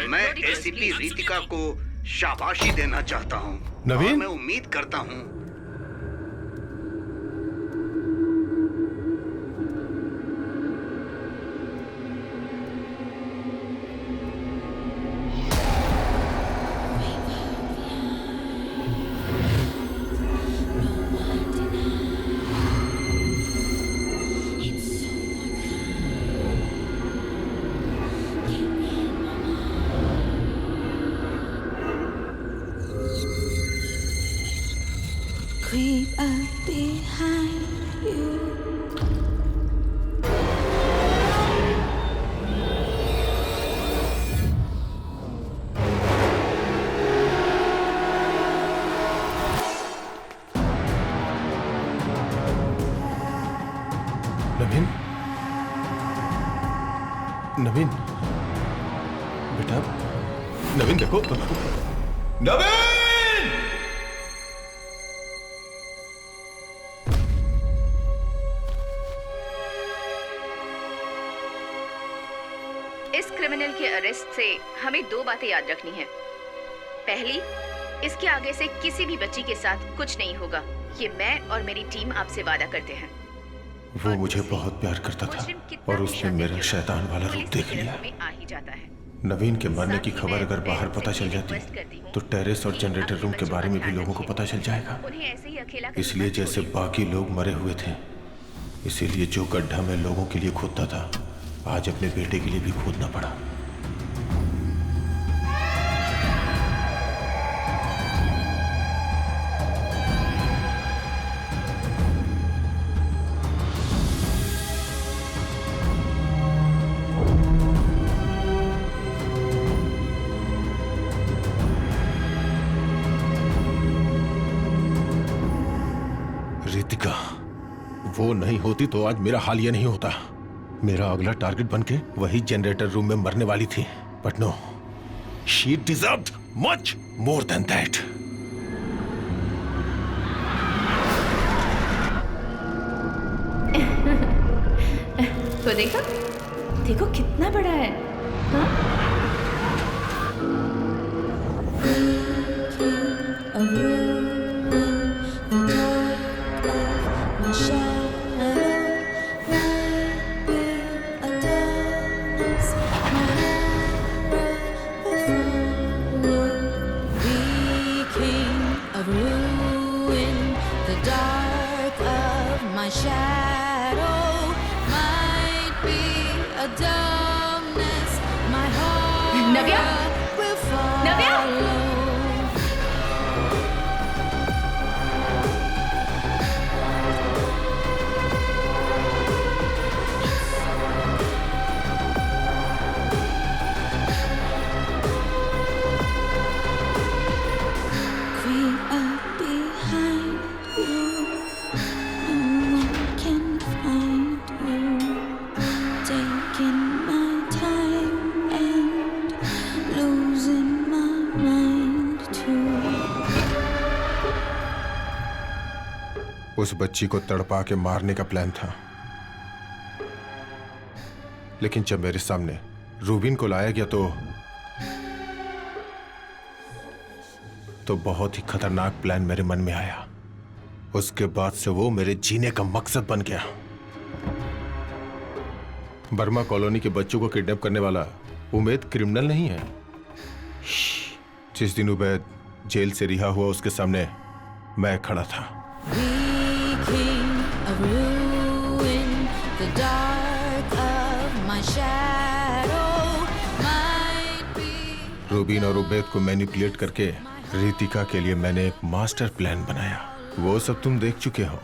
मैं ACP रितिका को शाबाशी देना चाहता हूँ। नवीन? और मैं उम्मीद करता हूँ creep up behind you. नवीन, नवीन, बेटा, नवीन देखो, नवीन! इस क्रिमिनल के अरेस्ट से हमें 2 बातें याद रखनी है। पहली, इसके आगे से किसी भी बच्ची के साथ कुछ नहीं होगा। ये मैं और मेरी टीम आपसे वादा करते हैं। वो मुझे बहुत प्यार करता था और उसने मेरा शैतान वाला रूप देख लिया। आ ही जाता है। नवीन के मरने की खबर अगर बाहर पता चल जाती तो टेरेस और जनरेटर रूम के बारे में भी लोगों को पता चल जाएगा। उन्हें ऐसे ही अकेला इसलिए जैसे बाकी लोग मरे हुए थे, इसीलिए जो गड्ढा मैं लोगों के लिए खोदता था, आज अपने बेटे के लिए भी खोदना पड़ा। रितिका, वो नहीं होती तो आज मेरा हाल ये नहीं होता। मेरा अगला टारगेट बनके वही जनरेटर रूम में मरने वाली थी, but no, she deserved much more than that. तो देखो, देखो कितना बड़ा है। हाँ? नव्या, नव्या, Creep up behind you. No one can find you. Taking my time and losing my mind too. उस बच्ची को तड़पा के मारने का प्लान था, लेकिन जब मेरे सामने रूबिन को लाया गया तो बहुत ही खतरनाक प्लान मेरे मन में आया। उसके बाद से वो मेरे जीने का मकसद बन गया। बर्मा कॉलोनी के बच्चों को किडनैप करने वाला उमैद क्रिमिनल नहीं है। जिस दिन उमैद जेल से रिहा हुआ, उसके सामने मैं खड़ा था। रूबिन और उबैद को मैनिपुलेट करके रितिका के लिए मैंने एक मास्टर प्लान बनाया। वो सब तुम देख चुके हो।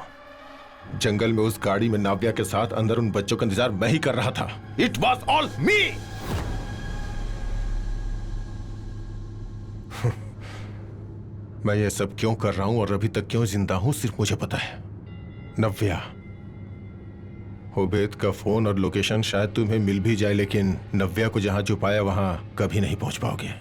जंगल में उस गाड़ी में नाव्या के साथ अंदर उन बच्चों का इंतजार मैं ही कर रहा था। इट वॉज ऑल मी। मैं ये सब क्यों कर रहा हूं और अभी तक क्यों जिंदा हूं, सिर्फ मुझे पता है। नव्या, उबैद का फोन और लोकेशन शायद तुम्हें मिल भी जाए, लेकिन नव्या को जहां छुपाया वहां कभी नहीं पहुंच पाओगे।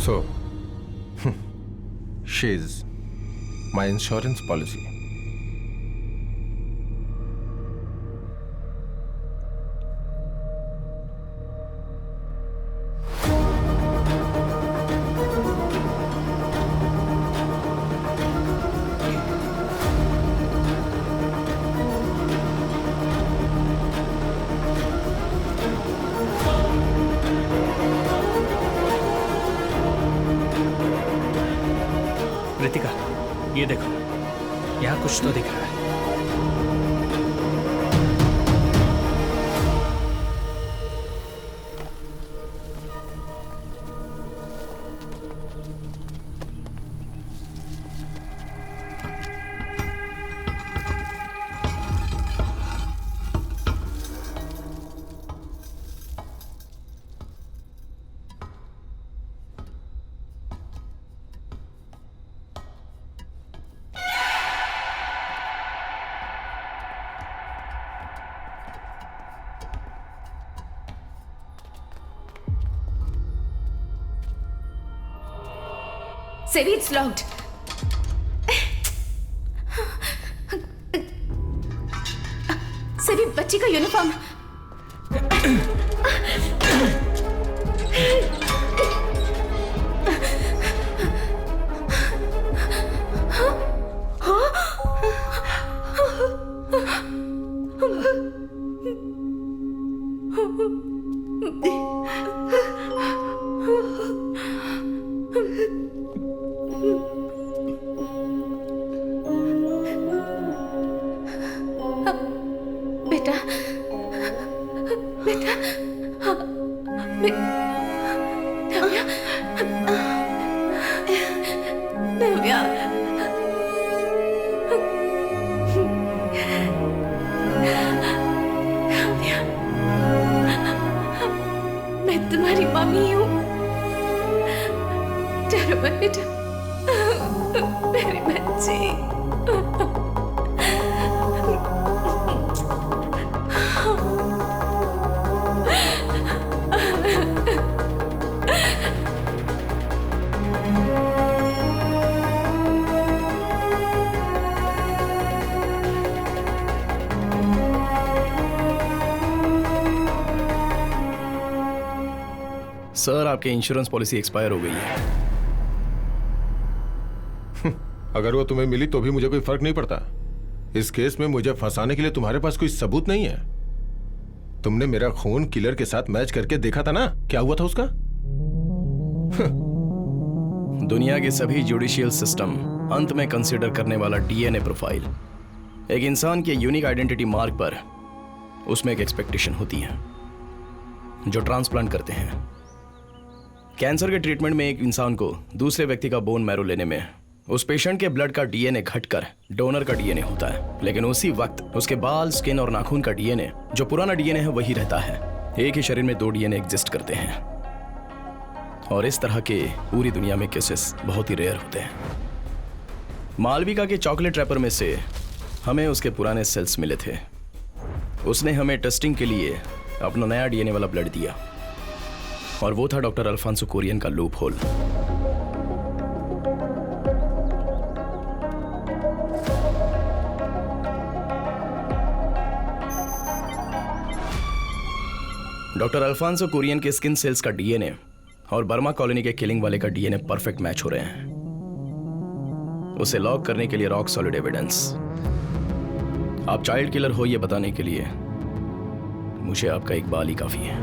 So, she is my insurance policy. Ritika, ये देखो, यहाँ कुछ तो दिख रहा है। सेवी, it's locked. सेवी, बच्ची का यूनिफॉर्म। बेटा, बेटा, नव्या, नव्या, नव्या, मैं तुम्हारी मम्मी हूँ। डरो मत बेटा, मेरे बच्चे। सर, आपकी इंश्योरेंस पॉलिसी एक्सपायर हो गई है। अगर वो तुम्हें मिली तो भी मुझे कोई फर्क नहीं पड़ता। इस केस में मुझे फंसाने के लिए तुम्हारे पास कोई सबूत नहीं है। तुमने मेरा खून किलर के साथ मैच करके देखा था ना, क्या हुआ था उसका? दुनिया के सभी जुडिशियल सिस्टम अंत में कंसीडर करने वाला डीएनए प्रोफाइल। एक इंसान के यूनिक आइडेंटिटी मार्क पर उसमें एक एक्सपेक्टेशन होती है जो ट्रांसप्लांट करते हैं। कैंसर के ट्रीटमेंट में एक इंसान को दूसरे व्यक्ति का बोन मैरो लेने में उस पेशेंट के ब्लड का डीएनए घटकर डोनर का डीएनए होता है, लेकिन उसी वक्त उसके बाल, स्किन और नाखून का डीएनए जो पुराना डीएनए है वही रहता है। एक ही शरीर में दो डीएनए एग्जिस्ट करते हैं और इस तरह के पूरी दुनिया में केसेस बहुत ही रेयर होते हैं। मालविका के चॉकलेट रैपर में से हमें उसके पुराने सेल्स मिले थे। उसने हमें टेस्टिंग के लिए अपना नया डीएनए वाला ब्लड दिया और वो था डॉक्टर अल्फांसो कुरियन का loophole. Doctor Alfonso Kurian के स्किन सेल्स का डीएनए और बर्मा कॉलोनी के किलिंग वाले का डीएनए परफेक्ट मैच हो रहे हैं। उसे लॉक करने के लिए रॉक सॉलिड एविडेंस। आप चाइल्ड किलर हो ये बताने के लिए मुझे आपका एक बाल ही काफी है।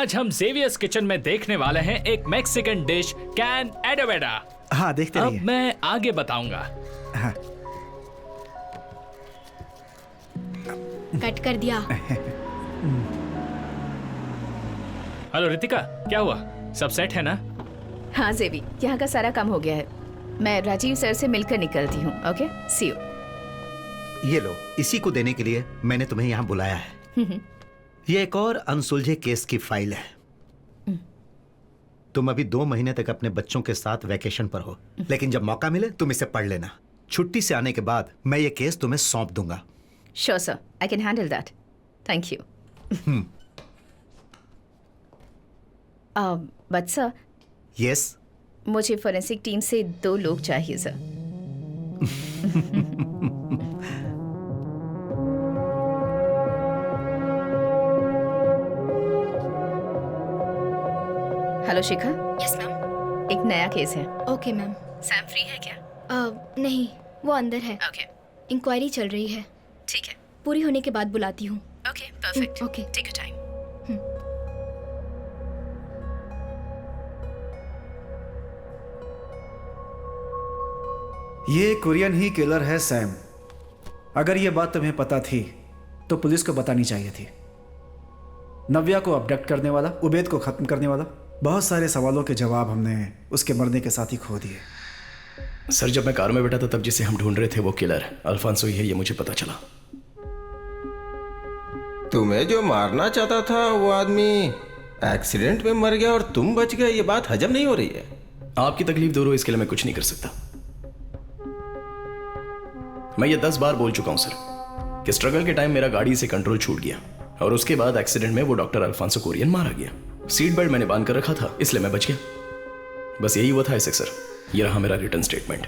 आज हम जेवियर्स किचन में देखने वाले हैं एक मैक्सिकन डिश कैन एडोवेडा। हाँ, देखते अब रहिए। मैं आगे बताऊंगा। हाँ। कट कर दिया। हेलो रितिका, क्या हुआ? सब सेट है ना? हाँ जेवी, यहाँ का सारा काम हो गया है। मैं राजीव सर से मिलकर निकलती हूँ। Okay, see you. ये लो, इसी को देने के लिए मैंने तुम्हें यहाँ बुलाया है। ये एक और अनसुलझे केस की फाइल है। तुम अभी 2 महीने तक अपने बच्चों के साथ वैकेशन पर हो, लेकिन जब मौका मिले तुम इसे पढ़ लेना। छुट्टी से आने के बाद मैं ये केस तुम्हें सौंप दूंगा। Sure sir, I can handle that. Thank you. But sir. Yes. मुझे फोरेंसिक टीम से 2 लोग चाहिए sir. Hello Shikha. Yes ma'am. एक नया केस है। Okay ma'am. सैम फ्री है क्या? नहीं, वो अंदर है। ओके। इंक्वायरी चल रही है। ठीक है। पूरी होने के बाद बुलाती हूँ। Okay, perfect. Okay. Take your time. ये कोरियन ही किलर है सैम। अगर ये बात तुम्हें पता थी तो पुलिस को बतानी चाहिए थी। नव्या को अबडक्ट करने वाला, उबैद को खत्म करने वाला, बहुत सारे सवालों के जवाब हमने उसके मरने के साथ ही खो दिए। सर, जब मैं कार में बैठा था तब जिसे हम ढूंढ रहे थे वो किलर अल्फांसो ही है, ये मुझे पता चला। तुम्हें जो मारना चाहता था वो आदमी एक्सीडेंट में मर गया और तुम बच गए, ये बात हजम नहीं हो रही है। आपकी तकलीफ दूर हो इसके लिए मैं कुछ नहीं कर सकता। मैं ये 10 बार बोल चुका हूं सर कि स्ट्रगल के टाइम मेरा गाड़ी से कंट्रोल छूट गया और उसके बाद एक्सीडेंट में वो डॉक्टर अल्फांसो कोरियन मारा गया। सीट बेल्ट मैंने बांध कर रखा था इसलिए मैं बच गया। बस यही हुआ था ऐसे सर। ये रहा मेरा रिटर्न स्टेटमेंट।